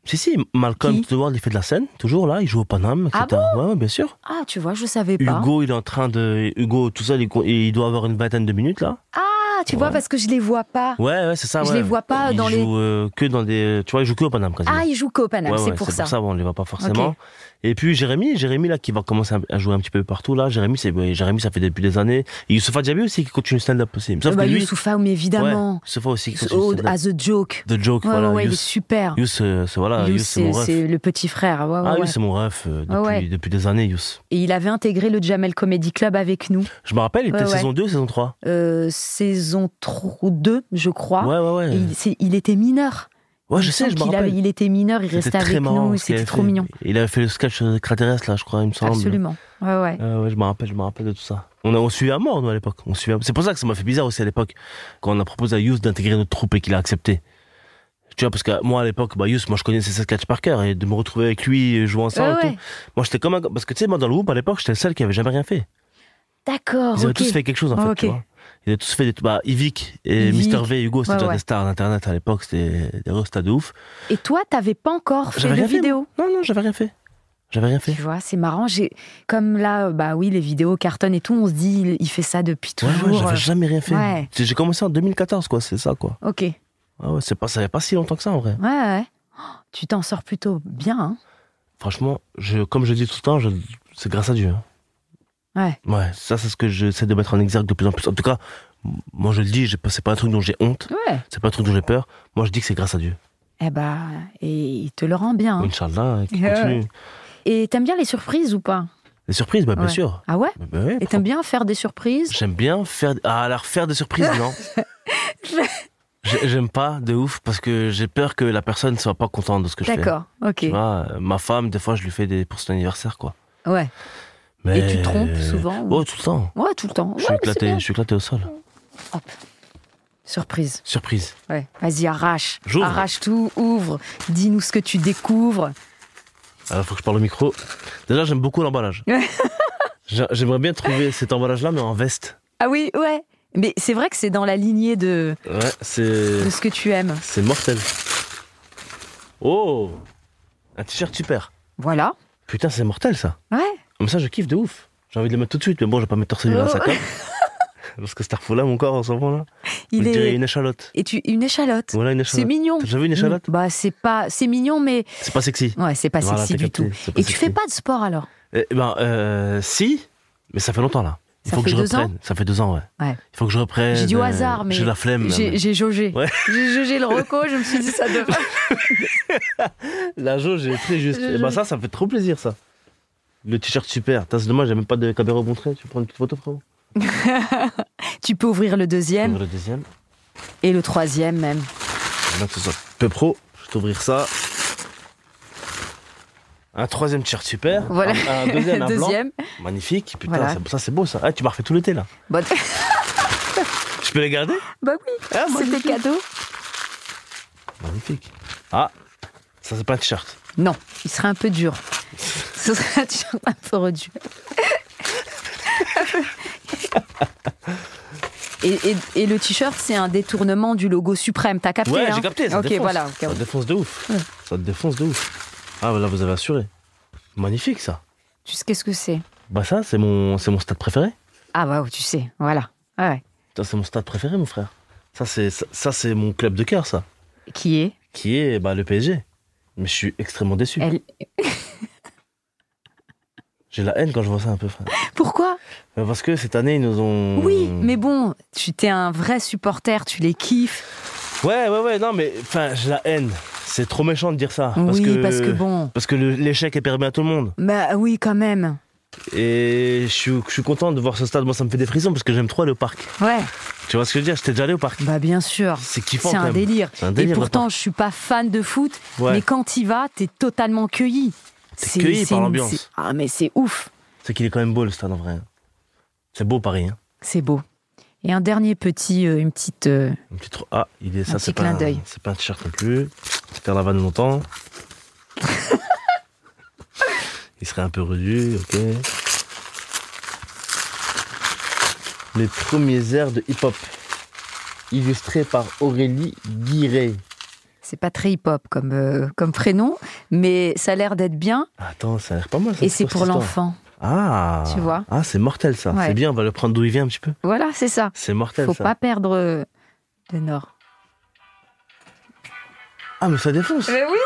si, Malcolm The World, il fait de la scène, toujours là, il joue au Paname, etc. Ah bon? Ouais, bien sûr. Ah, tu vois, je savais pas. Hugo, il est en train de... Hugo, tout seul, il doit avoir une vingtaine de minutes, là. Ah, tu vois, parce que je les vois pas. Ouais, c'est ça, Je les vois pas dans les... Il joue que dans des... Tu vois, il joue que au Paname, quasiment. Ah, il joue qu'au Paname, c'est pour ça. C'est pour ça, on les voit pas forcément. Okay. Et puis Jérémy là, qui va commencer à jouer un petit peu partout, là. Jérémy, ça fait depuis des années. Et Youssoupha Diaby aussi, qui continue le stand-up aussi. Sauf que lui... Youssoupha, mais évidemment. Ouais, Youssoupha aussi, qui continue le stand-up. As a joke. The Joke, voilà. Ouais, il est super. Yous, c'est mon ref. C'est le petit frère. Yous, c'est mon ref depuis des années, Yous. Et il avait intégré le Jamel Comedy Club avec nous. Je me rappelle, il était saison 2 ou saison 3 Saison 2, je crois. Ouais. Et il était mineur. Ouais, je sais, je me rappelle. Il était mineur, il restait avec nous, c'était trop mignon. Il avait fait le sketch extraterrestre, là, je crois, il me semble. Absolument, ouais. Je me rappelle de tout ça. On suivait à mort, nous, à l'époque. C'est pour ça que ça m'a fait bizarre aussi à l'époque, quand on a proposé à Yous d'intégrer notre troupe et qu'il a accepté. Tu vois, parce que moi, à l'époque, Yous, moi, je connaissais ses sketchs par cœur, et de me retrouver avec lui, jouer ensemble et tout. Moi, j'étais comme parce que tu sais, moi, dans le Whoop, à l'époque, j'étais le seul qui avait jamais rien fait. D'accord, Ils avaient tous fait quelque chose, en fait, tu vois. Ils avaient tous fait Yvick et Mr V, Hugo, c'était déjà des stars d'internet à l'époque, c'était des restats de ouf. Et toi, t'avais pas encore fait de vidéo? Non, j'avais rien fait. Tu vois, c'est marrant. Comme là, les vidéos cartonnent et tout, on se dit, il fait ça depuis toujours. Ouais, j'avais jamais rien fait. Ouais. J'ai commencé en 2014, quoi, c'est ça, quoi. Ok. Ouais, ça fait pas si longtemps que ça, en vrai. Ouais. Oh, tu t'en sors plutôt bien, hein. Franchement, comme je dis tout le temps, c'est grâce à Dieu. Ouais, ça, c'est ce que j'essaie de mettre en exergue de plus en plus. En tout cas, moi, je le dis, c'est pas un truc dont j'ai honte. Ouais. C'est pas un truc dont j'ai peur. Moi, je dis que c'est grâce à Dieu. Et il te le rend bien. Hein. Inch'Allah, qui continue. Et t'aimes bien les surprises ou pas? Les surprises, bien sûr. Ah ouais? Ouais, et t'aimes bien faire des surprises? J'aime bien faire... alors, faire des surprises, non. J'aime pas de ouf parce que j'ai peur que la personne ne soit pas contente de ce que je fais. D'accord, ok. Tu vois, ma femme, des fois, je lui fais pour son anniversaire, quoi. Ouais. Mais... Et tu trompes souvent? Oh, tout le temps. Ouais, tout le temps. Je suis éclaté au sol. Hop. Surprise. Ouais. Vas-y, arrache. J'ouvre. Arrache tout, ouvre. Dis-nous ce que tu découvres. Alors, faut que je parle au micro. Déjà, j'aime beaucoup l'emballage. J'aimerais bien trouver cet emballage-là, mais en veste. Ah oui, ouais. Mais c'est vrai que c'est dans la lignée de ce que tu aimes. C'est mortel. Oh, un t-shirt super. Voilà. Putain, c'est mortel, ça. Ouais. Comme ça, je kiffe de ouf. J'ai envie de le mettre tout de suite, mais bon, je vais pas mettre torse nu dans la sacoche. Parce que c'est là, mon corps, en ce moment, là. Je dirais une échalote. Une échalote. Voilà, une échalote. C'est mignon. T'as déjà vu une échalote? Bah, c'est mignon, mais. C'est pas sexy. Ouais, c'est pas Voilà, sexy du tout. Et tu fais pas de sport alors? Si, mais ça fait longtemps, là. Il faut que je reprenne. Ça fait 2 ans, ouais. Il faut que je reprenne. J'ai dit au hasard, mais. J'ai la flemme. J'ai jaugé. Ouais. J'ai jaugé le reco, je me suis dit ça devrait. La jauge est très juste. Et bah, ça me fait trop plaisir, ça. Le t-shirt super. C'est dommage, j'ai même pas de caméra à montrer. Tu prends une petite photo, frérot? Tu peux ouvrir le deuxième. Le deuxième. Et le troisième, même. Là, que ce soit peu pro. Je vais t'ouvrir ça. Un troisième t-shirt super. Voilà. Un deuxième, un deuxième. Blanc. Magnifique. Putain, voilà. Ça c'est beau, ça. Ah, tu m'as refait tout l'été, là. Bon. Je peux les garder? Bah oui. Ah, c'était cadeau. Magnifique. Ah, ça c'est pas un t-shirt. Non, il serait un peu dur. Ce serait un t-shirt un peu dur. Et le t-shirt, c'est un détournement du logo suprême. T'as capté? Ouais, hein? j'ai capté. Ça ok, défonce. voilà. Ça défonce de ouf. Ouais. Ça te défonce de ouf. Ah, bah là, vous avez assuré. Magnifique, ça. Tu sais qu'est-ce que c'est? Bah ça, c'est mon stade préféré. Ah bah tu sais, voilà. Ouais. Ça, c'est mon stade préféré, mon frère. Ça, c'est mon club de cœur, ça. Qui est? Qui est le PSG. Mais je suis extrêmement déçu. J'ai la haine quand je vois ça un peu, frère. Pourquoi? Parce que cette année, ils nous ont... Oui, mais bon, tu t'es un vrai supporter, tu les kiffes. Ouais, non, mais enfin, j'ai la haine. C'est trop méchant de dire ça. Parce que bon... Parce que l'échec est permis à tout le monde. Bah oui, quand même. Et je suis content de voir ce stade. Moi, ça me fait des frissons parce que j'aime trop aller au parc. Ouais. Tu vois ce que je veux dire? J'étais déjà allé au parc. Bah bien sûr. C'est kiffant. C'est un délire. Et pourtant, je suis pas fan de foot, mais quand t'y vas, t'es totalement cueilli. T'es cueilli par l'ambiance. Ah mais c'est ouf. C'est qu'il est quand même beau le stade en vrai. C'est beau Paris. Hein. C'est beau. Et un dernier une petite. Ah, ça c'est clin d'œil. C'est pas un t-shirt non plus. C'était la vanne longtemps. Il serait un peu redu, ok. Les premiers airs de hip-hop, illustrés par Aurélie Guirey. C'est pas très hip-hop comme prénom, mais ça a l'air d'être bien. Attends, ça a l'air pas mal. Ça, et c'est pour l'enfant. Ah, tu vois. Ah, c'est mortel ça. Ouais. C'est bien, on va le prendre d'où il vient un petit peu. Voilà, c'est ça. C'est mortel. Faut pas perdre le nord. Ah, mais ça défonce. Mais oui.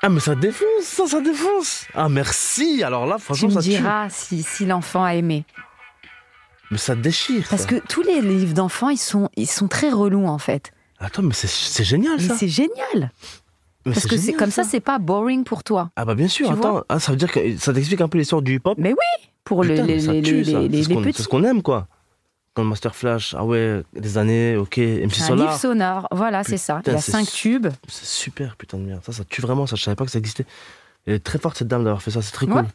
Ah, mais ça défonce, ça défonce. Ah, merci. Alors là, franchement, ça tue. Tu me diras si l'enfant a aimé. Mais ça déchire. Parce que tous les livres d'enfants, ils sont très relous en fait. Attends, mais c'est génial ça. Mais c'est génial. Mais parce que c'est comme ça, c'est pas boring pour toi. Ah bah bien sûr. Attends, ça veut dire que ça t'explique un peu l'histoire du hip-hop. Mais oui, pour les petits. C'est ce qu'on aime quoi. Comme Master Flash, ah ouais, des années, ok, MC Solar. Un livre sonore, voilà, c'est ça. Il y a 5 tubes. C'est super, putain de merde. Ça tue vraiment, ça, je savais pas que ça existait. Elle est très forte cette dame d'avoir fait ça, c'est très cool.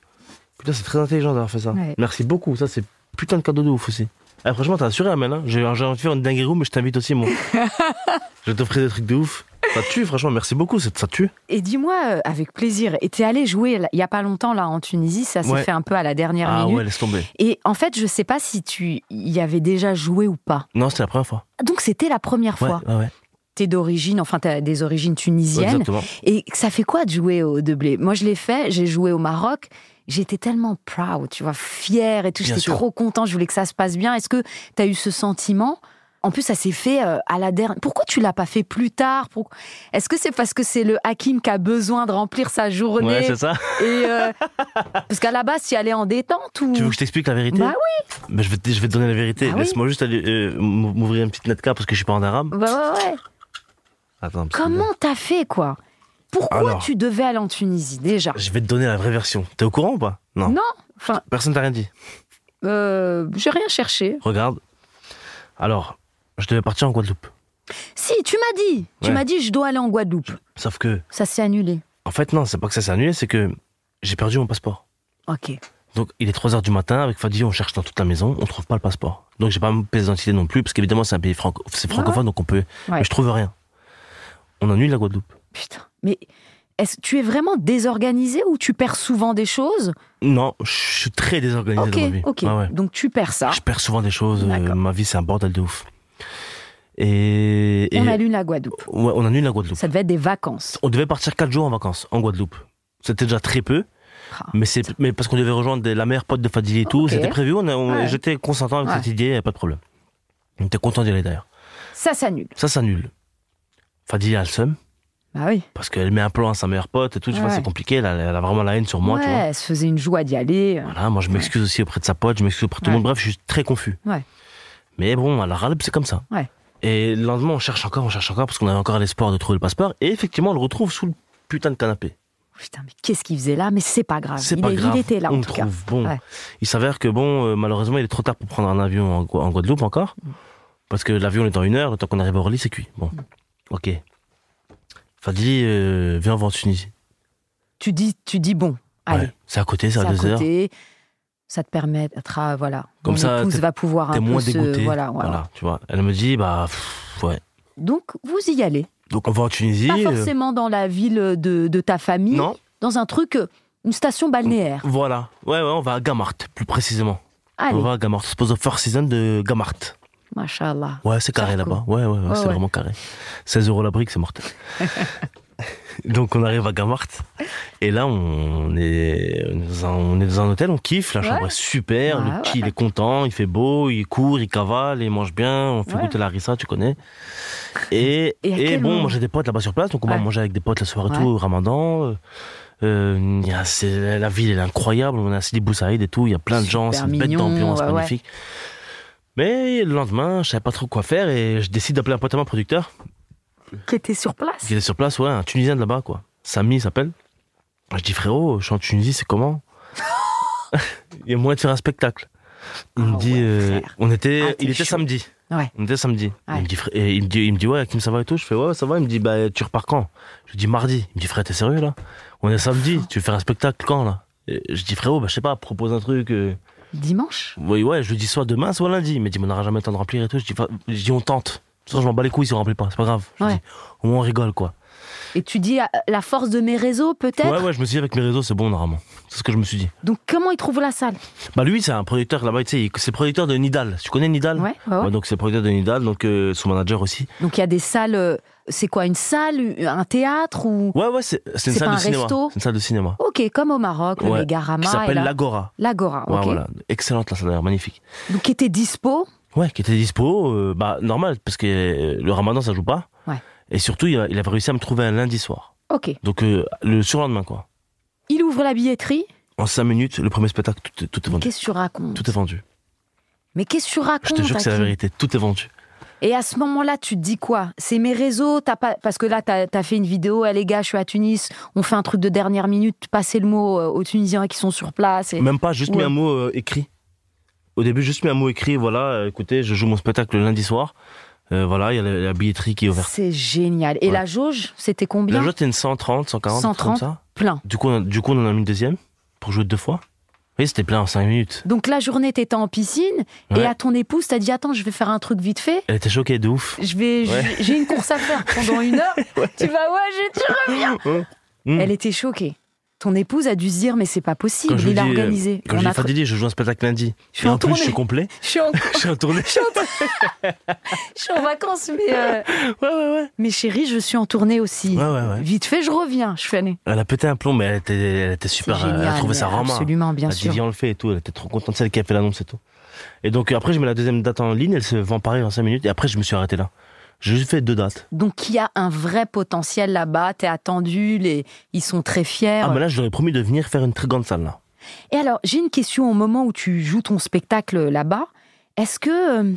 Putain, c'est très intelligent d'avoir fait ça. Ouais. Merci beaucoup, ça c'est putain de cadeau de ouf aussi. Ah, franchement, t'as assuré, Amel, hein. J'ai envie de faire une dinguerie, mais je t'invite aussi, moi. Je vais t'offrir des trucs de ouf. Ça tue, franchement, merci beaucoup, ça tue. Et dis-moi, avec plaisir, et t'es allé jouer il y a pas longtemps là en Tunisie, ça s'est fait un peu à la dernière minute. Ah ouais, laisse tomber. Et en fait, je sais pas si tu y avais déjà joué ou pas. Non, c'était la première fois. Donc c'était la première fois. Ouais. T'es d'origine, enfin t'as des origines tunisiennes. Exactement. Et ça fait quoi de jouer au Deblé? Moi je l'ai fait, j'ai joué au Maroc. J'étais tellement proud, tu vois, fière et tout. J'étais trop content, je voulais que ça se passe bien. Est-ce que t'as eu ce sentiment? En plus, ça s'est fait à la dernière. Pourquoi tu l'as pas fait plus tard? Est-ce que c'est parce que c'est le Hakim qui a besoin de remplir sa journée? Ouais, c'est ça. Et parce qu'à la base, tu y allais en détente ou... Tu veux que je t'explique la vérité? Bah oui. Bah, je vais te donner la vérité. Ah laisse-moi juste aller m'ouvrir une petite netka parce que je suis pas en arabe. Bah ouais. Attends. Comment t'as fait, quoi? Pourquoi tu devais aller en Tunisie, déjà? Je vais te donner la vraie version. T'es au courant ou pas? Non. Enfin... Personne t'a rien dit? J'ai rien cherché. Regarde. Alors, je devais partir en Guadeloupe. Si, tu m'as dit. Tu m'as dit, je dois aller en Guadeloupe. Sauf que... Ça s'est annulé. En fait, non, c'est pas que ça s'est annulé, c'est que j'ai perdu mon passeport. Ok. Donc, il est 3h du matin, avec Fadi, on cherche dans toute la maison, on trouve pas le passeport. Donc, j'ai pas mon pièce d'identité non plus, parce qu'évidemment, c'est un pays francophone, donc on peut... Ouais. Mais je trouve rien. On annule la Guadeloupe. Putain, mais... tu es vraiment désorganisé ou tu perds souvent des choses? Non, je suis très désorganisé dans ma vie. Ok, donc tu perds ça. Je perds souvent des choses, ma vie c'est un bordel de ouf. On annule la Guadeloupe. Ouais, on annule la Guadeloupe. Ça devait être des vacances. On devait partir 4 jours en vacances, en Guadeloupe. C'était déjà très peu. Mais parce qu'on devait rejoindre la meilleure pote de Fadili et tout, c'était prévu, j'étais consentant avec cette idée, il n'y a pas de problème. On était content d'y aller d'ailleurs. Ça s'annule. Ça s'annule. Fadili a le seum. Bah oui. Parce qu'elle met un plan à sa meilleure pote et tout, tu vois, c'est compliqué, elle a vraiment la haine sur moi, tu vois. Elle se faisait une joie d'y aller. Voilà, moi je m'excuse aussi auprès de sa pote, je m'excuse auprès de tout le monde, bref, je suis très confus. Ouais. Mais bon, à la râle, c'est comme ça. Ouais. Et le lendemain, on cherche encore, parce qu'on avait encore l'espoir de trouver le passeport, et effectivement, on le retrouve sous le putain de canapé. Putain, mais qu'est-ce qu'il faisait là? Mais c'est pas grave. C'est pas grave. Il était là, on en le tout trouve. cas. Bon, il s'avère que malheureusement, il est trop tard pour prendre un avion en Guadeloupe encore. Parce que l'avion est dans 1 heure, le temps qu'on arrive à Orly, c'est cuit. Bon, ok. Fadili, viens, on va en Tunisie. Tu dis bon, allez. Ouais, c'est à côté, c'est à 2 heures. Ça te permettra, voilà. Comme mon ça, épouse va pouvoir un peu moins dégoûté. Voilà, tu vois. Elle me dit, ouais. Donc, vous y allez. Donc, on va en Tunisie. Pas forcément dans la ville de ta famille. Non. Dans un truc, une station balnéaire. Voilà. Ouais, on va à Gamart, plus précisément. Allez. On va à Gamart. On se pose au Four Seasons de Gamart. Machallah. Ouais, c'est carré là-bas. Ouais, c'est vraiment carré. 16 € la brique, c'est mortel. Donc on arrive à Gamart et là on est dans un hôtel, on kiffe, la chambre est super, le petit il est content, il fait beau, il court, il cavale, il mange bien, on fait goûter la harissa, tu connais. Et bon, moi j'ai des potes là-bas sur place, donc on va manger avec des potes le soir et tout, au Ramadan. La ville elle est incroyable, on a Sidi Bou Saïd et tout, il y a plein de gens, c'est une bête d'ambiance magnifique. Mais le lendemain, je savais pas trop quoi faire et je décide d'appeler un pote à moi, producteur. Qui était sur place. Qui était sur place, ouais, un Tunisien de là-bas, quoi. Samy, il s'appelle. Je dis, frérot, je suis en Tunisie, c'est comment? Il y a moyen de faire un spectacle. Il me dit, il était samedi. Ouais. On était samedi. Ouais. Il me dit, ouais, Hakim, ça va et tout? Je fais, ouais, ça va. Il me dit, tu repars quand? Je dis, mardi. Il me dit, frère, t'es sérieux, là? On est samedi, tu veux faire un spectacle quand, là? Et je dis, frérot, je sais pas, propose un truc. Dimanche? Oui, ouais, je lui dis soit demain, soit lundi. Il me dit, on n'aura jamais le temps de remplir et tout. Je dis on tente. Je m'en bats les couilles si on remplit pas, c'est pas grave. Je dis, au moins on rigole, quoi. Et tu dis, la force de mes réseaux, peut-être? Ouais, je me suis dit, avec mes réseaux, c'est bon, normalement. C'est ce que je me suis dit. Donc, comment il trouve la salle? Lui, c'est un producteur là-bas, tu sais, c'est le producteur de Nidal. Tu connais Nidal? Ouais. Donc, c'est le producteur de Nidal, donc son manager aussi. Donc, il y a des salles, c'est quoi, une salle, un théâtre ou... Ouais, c'est une salle de cinéma. Resto? C'est une salle de cinéma. Ok, comme au Maroc, le Megarama. Qui s'appelle l'Agora. L'Agora, ok. Ouais, voilà. Excellente la salle d'ailleurs, magnifique. Donc, qui était dispo? Ouais, qui était dispo, normal, parce que le Ramadan, ça joue pas. Ouais. Et surtout, il avait réussi à me trouver un lundi soir. Ok. Donc, le surlendemain, quoi. Il ouvre la billetterie. En 5 minutes, le premier spectacle, tout est vendu. Qu'est-ce que tu racontes? Tout est vendu. Mais qu'est-ce que tu racontes? Je te jure que c'est la vérité, tout est vendu. Et à ce moment-là, tu te dis quoi? C'est mes réseaux, parce que là, t'as fait une vidéo, les gars, je suis à Tunis, on fait un truc de dernière minute, passer le mot aux Tunisiens qui sont sur place. Même pas, juste mis un mot écrit. Au début, juste mis un mot écrit, voilà, écoutez, je joue mon spectacle le lundi soir. Voilà, il y a la billetterie qui est ouverte. C'est génial. Et la jauge, c'était combien? La jauge, c'était une 130, 140, 130, comme ça. Plein. Du coup, on en a mis une deuxième pour jouer 2 fois. Oui, c'était plein en 5 minutes. Donc la journée, t'étais en piscine, et à ton épouse, t'as dit, attends, je vais faire un truc vite fait. Elle était choquée de ouf. J'ai une course à faire pendant 1 heure. Tu vas, tu reviens. Elle était choquée. Ton épouse a dû se dire, mais c'est pas possible, il a organisé. Quand j'ai Fadili, je joue un spectacle lundi. Et en plus, je suis complet. Je suis en tournée. Je suis en vacances, mais... Ouais. Mais chérie, je suis en tournée aussi. Ouais. Vite fait, je reviens. Je fais aller. Elle a pété un plomb, mais elle était super. Génial, elle a trouvé ça vraiment. Absolument, bien sûr. Elle a dit, viens, on le fait et tout. Elle était trop contente, celle qui a fait l'annonce et tout. Et donc, après, je mets la deuxième date en ligne. Elle se vend pareil en 5 minutes. Et après, je me suis arrêté là. J'ai juste fait 2 dates. Donc, il y a un vrai potentiel là-bas. T'es attendu, ils sont très fiers. Ah, mais là, je leur ai promis de venir faire une très grande salle, là. Et alors, j'ai une question au moment où tu joues ton spectacle là-bas. Est-ce que,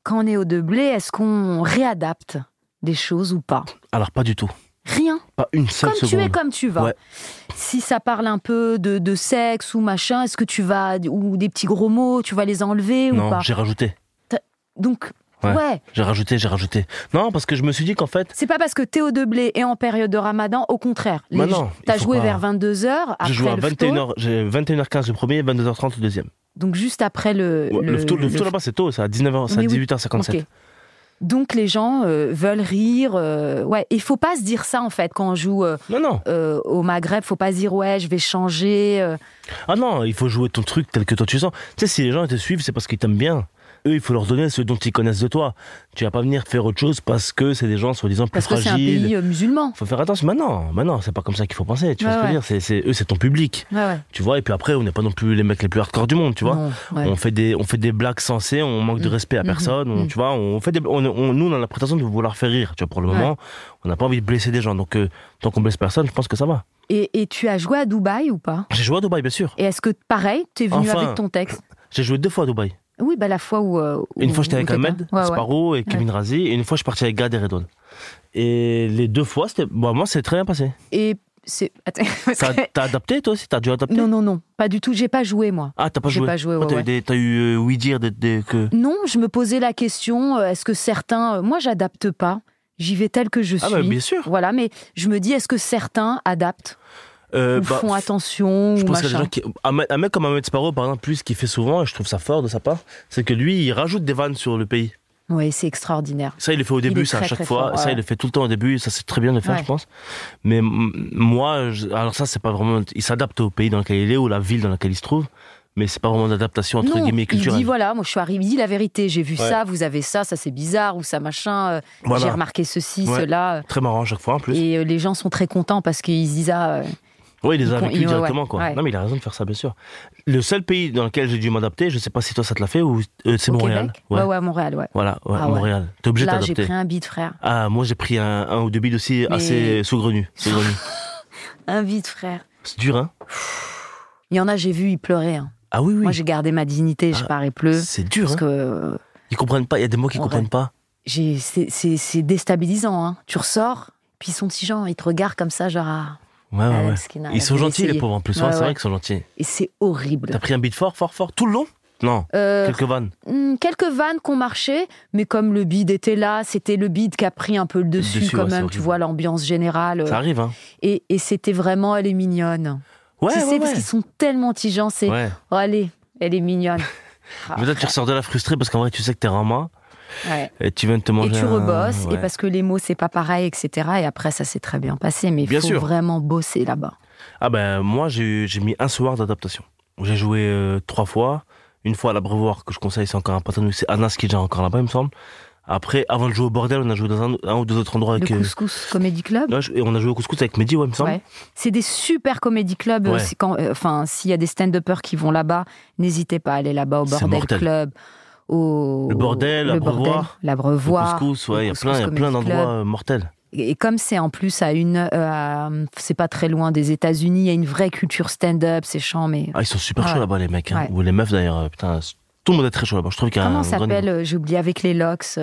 quand on est au Deblé, est-ce qu'on réadapte des choses ou pas? Alors, pas du tout. Rien. Pas une seule comme seconde. Tu es, comme tu vas. Ouais. Si ça parle un peu de sexe ou machin, est-ce que tu vas... Ou des petits gros mots, tu vas les enlever ou pas? Non, j'ai rajouté. Donc... Ouais. J'ai rajouté. Non, parce que je me suis dit qu'en fait... C'est pas parce que Théo Deblé est en période de Ramadan, au contraire. T'as joué vers 22h, après j'ai joué à le 21h, j'ai 21h15 le premier et 22h30 le deuxième. Donc juste après le ftou là-bas, c'est tôt, c'est à 19h, c'est à 18h57. Okay. Donc les gens veulent rire. Il faut pas se dire ça en fait quand on joue au Maghreb. Faut pas se dire je vais changer. Ah non, il faut jouer ton truc tel que toi tu sens. Tu sais, si les gens te suivent, c'est parce qu'ils t'aiment bien. eux, il faut leur donner ce dont ils connaissent de toi. Tu vas pas venir faire autre chose parce que c'est des gens soi-disant plus fragiles. Parce que c'est un pays musulman. Faut faire attention. Maintenant, c'est pas comme ça qu'il faut penser. Tu vois ce que je veux dire? Eux, c'est ton public. Tu vois, et puis après, on n'est pas non plus les mecs les plus hardcore du monde, tu vois. Non, on fait des blagues sensées, on manque de respect à personne, tu vois, nous, on a la prétention de vouloir faire rire, tu vois, pour le moment, on n'a pas envie de blesser des gens, donc tant qu'on blesse personne, je pense que ça va. Et tu as joué à Dubaï ou pas? J'ai joué à Dubaï, bien sûr. Et est-ce que, pareil, tu es venu avec ton texte? J'ai joué 2 fois à Dubaï. Oui, la fois où... Une fois, j'étais avec Ahmed, Sparrow et Kevin Razi, et une fois, je suis parti avec Gad et Redouane. Et les 2 fois, moi, c'est très bien passé. Et t'as adapté, toi aussi? T'as dû adapter? Non, pas du tout. J'ai pas joué, moi. Ah, t'as pas joué? J'ai pas joué, T'as eu oui dire que... Non, je me posais la question, est-ce que certains... Moi, j'adapte pas. J'y vais tel que je suis. Ah bah, bien sûr. Voilà, mais je me dis, est-ce que certains adaptent ou font attention, je ou pense machin. qu'il y a des gens un mec comme Ahmed Sparrow, par exemple, plus, ce qu'il fait souvent, et je trouve ça fort de sa part, c'est que lui, il rajoute des vannes sur le pays. Oui, c'est extraordinaire. Ça, il le fait au début, ça, à chaque fois. Fort, ça, il le fait tout le temps au début, ça, c'est très bien de le faire, je pense. Mais moi, alors ça, c'est pas vraiment... Il s'adapte au pays dans lequel il est, ou la ville dans laquelle il se trouve, mais c'est pas vraiment d'adaptation, entre guillemets, culturelle. Il dit, voilà, moi, je suis arrivé, il dit la vérité, j'ai vu ça, vous avez ça c'est bizarre, ou ça, machin, j'ai remarqué ceci, cela. Très marrant à chaque fois, en plus. Et les gens sont très contents, parce qu'ils se disent, oui, il les a vécus directement, quoi. Non, mais il a raison de faire ça, bien sûr. Le seul pays dans lequel j'ai dû m'adapter, je sais pas si toi ça te l'a fait, ou c'est Montréal. Ouais, Montréal, ouais. Voilà, Montréal. T'es obligé de t'adapter. Là, j'ai pris un bide, frère. Ah, moi, j'ai pris un ou 2 bides aussi, assez saugrenu. Un bide, frère. C'est dur, hein? Il y en a, j'ai vu, ils pleuraient. Hein. Ah oui. Moi, j'ai gardé ma dignité, je parais pleu. C'est dur, parce que ils comprennent pas, il y a des mots qu'ils comprennent pas. C'est déstabilisant, hein. Tu ressors, puis ils sont petits gens, ils te regardent comme ça, genre... Ouais. Ils sont gentils, les pauvres, en plus. C'est vrai qu'ils sont gentils. Et c'est horrible. T'as pris un beat fort, tout le long? Non, quelques vannes. Quelques vannes qui ont marché, mais comme le bide était là, c'était le bide qui a pris un peu le dessus quand même, tu vois, l'ambiance générale. Ça arrive, hein. Et c'était vraiment, elle est mignonne. Tu sais, parce qu'ils sont tellement petits gens, c'est, oh allez, elle est mignonne. Mais toi, tu ressors de là frustré parce qu'en vrai, tu sais que t'es rama. Et tu viens de te manger. Et tu rebosses, et parce que les mots, c'est pas pareil, etc. Et après, ça s'est très bien passé, mais il faut vraiment bosser là-bas. Ah ben, moi, j'ai mis un soir d'adaptation. J'ai joué 3 fois. Une fois à l'Abreuvoir, que je conseille, c'est encore un partenaire, c'est Anas qui est déjà encore là-bas, il me semble. Après, avant de jouer au Bordel, on a joué dans un ou 2 autres endroits avec... Le Couscous Comedy Club. Et on a joué au Couscous avec Mehdi, il me semble. C'est des super comedy clubs. S'il y a des stand-uppers qui vont là-bas, n'hésitez pas à aller là-bas au Bordel Club. Le Bordel, l'Abreuvoir. L'Abreuvoir. Le Couscous, il y a plein d'endroits mortels. Et comme c'est en plus c'est pas très loin des États-Unis, il y a une vraie culture stand-up, c'est chiant, mais... Ah, ils sont super chauds là-bas, les mecs. Hein. Ou les meufs d'ailleurs, putain, tout le monde est très chaud là-bas. Je trouve qu'il y a Comment s'appelle, j'ai oublié, avec les Locks,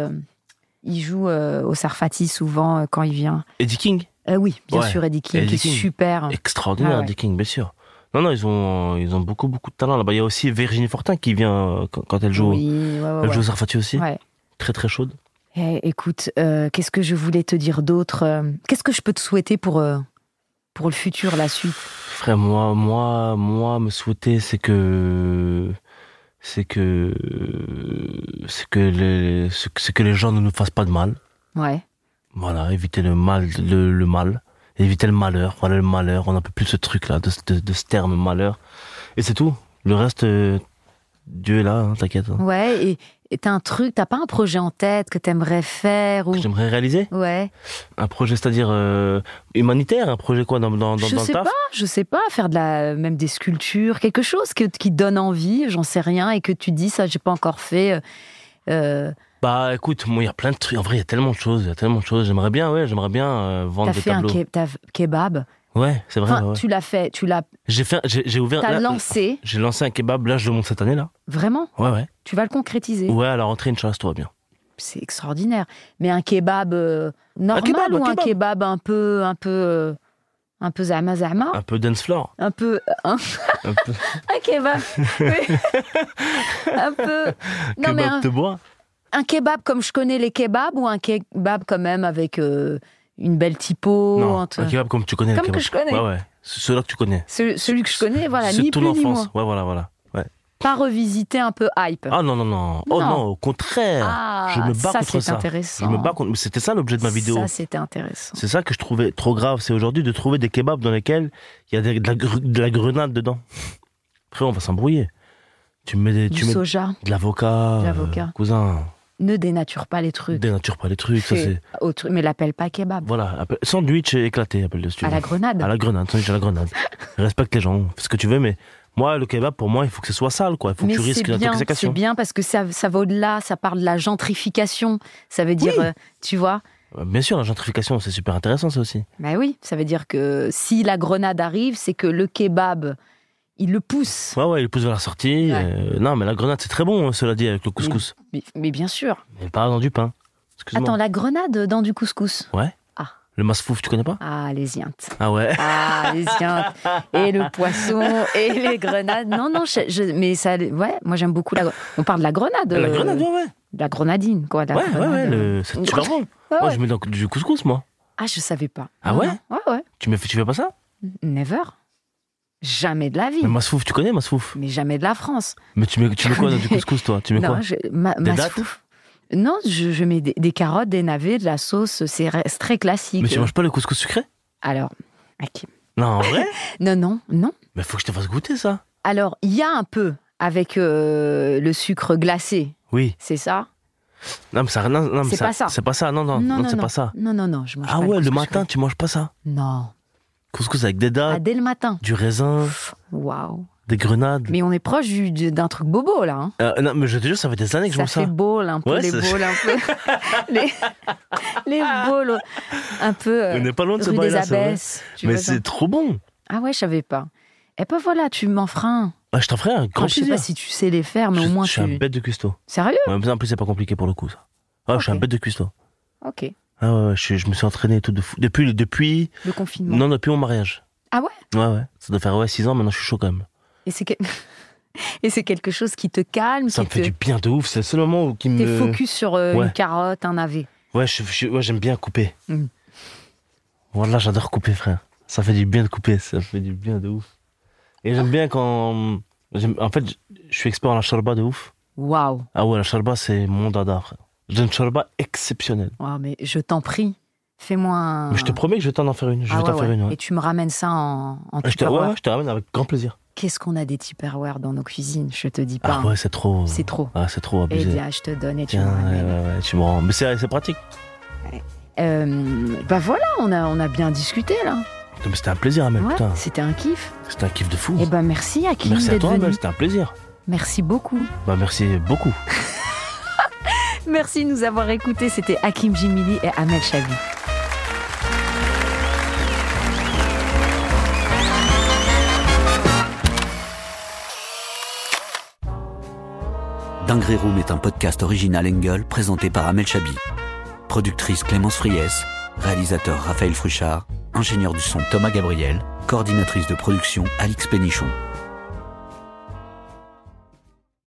il joue au Sarfati souvent quand il vient. Eddie King. Oui, bien sûr, Eddie King, qui est super. Extraordinaire, Eddie King, bien sûr. Non, ils ont beaucoup de talent là-bas. Il y a aussi Virginie Fortin qui vient quand elle joue. Elle joue au Sarfati aussi. Très très chaude. Écoute, qu'est-ce que je voulais te dire d'autre? Qu'est-ce que je peux te souhaiter pour le futur, la suite? Frère, moi, me souhaiter, c'est que les gens ne nous fassent pas de mal. Ouais. Voilà, éviter le mal, éviter le malheur. Voilà, le malheur. On n'a plus ce truc-là, de ce terme malheur. Et c'est tout. Le reste, Dieu est là, hein, t'inquiète. Hein. Ouais, et t'as pas un projet en tête que t'aimerais faire ou... Que j'aimerais réaliser? Ouais. Un projet, c'est-à-dire humanitaire, un projet quoi dans le taf? Je sais pas, faire même des sculptures, quelque chose qui donne envie, j'en sais rien, et que tu dis ça, j'ai pas encore fait. Bah écoute, moi il y a plein de trucs, en vrai il y a tellement de choses, j'aimerais bien vendre des tableaux. T'as fait un kebab? Ouais, c'est vrai. Tu l'as fait, j'ai ouvert. T'as lancé. J'ai lancé un kebab, là je le monte cette année là. Vraiment? Ouais. Tu vas le concrétiser? Ouais, à la rentrée, Inch'Allah, tout va bien. C'est extraordinaire. Mais un kebab normal ou un kebab un peu zama? Un peu dance floor. Un peu. Un kebab. Un peu. Non, kebab de bois. Un kebab comme je connais les kebabs ou un kebab quand même avec une belle typo? Non, un kebab comme tu connais. Comme que je connais. Ouais. Celui-là que tu connais. Celui que je connais, voilà, ni ton plus enfance. ni moins. Ouais, voilà. Ouais. Pas revisiter un peu hype. Ah non. Oh non, au contraire. Je me bats contre ça. C'est intéressant. Je me bats contre. C'était ça l'objet de ma vidéo. Ça, c'était intéressant. C'est ça que je trouvais trop grave. C'est aujourd'hui de trouver des kebabs dans lesquels il y a de la grenade dedans. Après, on va s'embrouiller. Tu mets du soja. de l'avocat. De l'avocat. Cousin, Ne dénature pas les trucs. dénature pas les trucs. Ça, c'est... Mais l'appelle pas kebab. Voilà, sandwich éclaté, appelle-le. À la grenade. À la grenade, sandwich à la grenade. Respecte les gens, fais ce que tu veux, mais moi, le kebab, pour moi, il faut que ce soit sale, quoi. Il faut que tu risques l'intoxication. C'est bien parce que ça va au-delà, ça parle de la gentrification. Ça veut dire, tu vois. Bien sûr, la gentrification, c'est super intéressant, ça aussi. Ben oui, ça veut dire que si la grenade arrive, c'est que le kebab, il le pousse. Ouais, il le pousse vers la sortie. Ouais. Non, mais la grenade, c'est très bon, cela dit, avec le couscous. Mais bien sûr. Mais pas dans du pain. Excuse-moi. Attends, la grenade dans du couscous. Ouais. Ah. Le masfouf, tu connais pas? Ah, les ziintes. Ah ouais. Ah, les ziintes. Et le poisson, et les grenades. Non, mais ça, ouais, moi j'aime beaucoup la grenade. On parle de la grenade. La grenade, ouais. De la grenadine, quoi. C'est super bon. Moi, je mets du couscous, moi. Ah, je savais pas. Ah ouais? Ouais. Tu fais pas ça? Never. Jamais de la vie. Mais masfouf, tu connais masfouf? Mais jamais de la France. Mais tu mets quoi dans du couscous, toi? Tu mets quoi? Des masfouf. Non, je mets des carottes, des navets, de la sauce, c'est très classique. Mais tu manges pas le couscous sucré? Alors, Hakim. Non, en vrai? Non. Mais faut que je te fasse goûter ça. Alors, il y a un peu avec le sucre glacé. Oui. C'est ça? Non, mais ça, c'est pas ça. C'est pas ça, non, c'est pas ça. Non, je mange pas. Ah ouais, le matin, tu manges pas ça? Non. Couscous avec des dattes. Ah, dès le matin. Du raisin. Waouh. Des grenades. Mais on est proche d'un truc bobo, là. Hein. Non, mais je te jure, ça fait des années que je mange ça. Ça fait bowl, un peu, les bowls, un peu. les bowls, un peu. On n'est pas loin de ce rue bail-là, des Abbesses. Mais c'est trop bon. Ah ouais, je savais pas. Et ben voilà, tu m'en feras un. Ah, je t'en ferai un grand plaisir. Je sais pas si tu sais les faire, mais au moins je suis un bête de cuistot. Sérieux? Ouais, mais en plus, c'est pas compliqué pour le coup, ça. Ah, okay. Je suis un bête de cuistot. Ok. Ah ouais, je me suis entraîné tout de fou. Depuis... Le confinement? Non, depuis mon mariage. Ah ouais? Ouais. Ça doit faire 6 ans, maintenant je suis chaud quand même. Et c'est quelque chose qui te calme? Ça me fait du bien de ouf, c'est le seul moment où qui me... T'es focus sur une carotte, un navet? Ouais, j'aime bien couper. Voilà, j'adore couper, frère. Ça fait du bien de couper, ça fait du bien de ouf. Et j'aime bien quand... En fait, je suis expert en la charba de ouf. Waouh. Ah ouais, la charba, c'est mon dada, frère. J'ai une charba exceptionnelle. Wow, mais je t'en prie, fais-moi un... Mais je te promets que je vais t'en faire une. Faire une. Ouais. Et tu me ramènes ça en Tupperware. Ouais, je te ramène avec grand plaisir. Qu'est-ce qu'on a des Tupperware dans nos cuisines, je te dis pas. Ah ouais, c'est trop. C'est trop. Ah, c'est trop abusé. Eh bien, je te donne et tu me ramènes. Ouais, tu me rends. Mais c'est pratique. Bah voilà, on a bien discuté, là. Mais c'était un plaisir, Amel, putain. C'était un kiff. C'était un kiff de fou. Eh ben merci, Hakim. Merci à toi, Amel, c'était un plaisir. Merci beaucoup. Bah merci beaucoup. Merci de nous avoir écoutés. C'était Hakim Djimili et Amel Chabi. Dinguerie Room est un podcast original Engel présenté par Amel Chabi. Productrice Clémence Friès, réalisateur Raphaël Fruchard, ingénieur du son Thomas Gabriel, coordinatrice de production Alix Pénichon.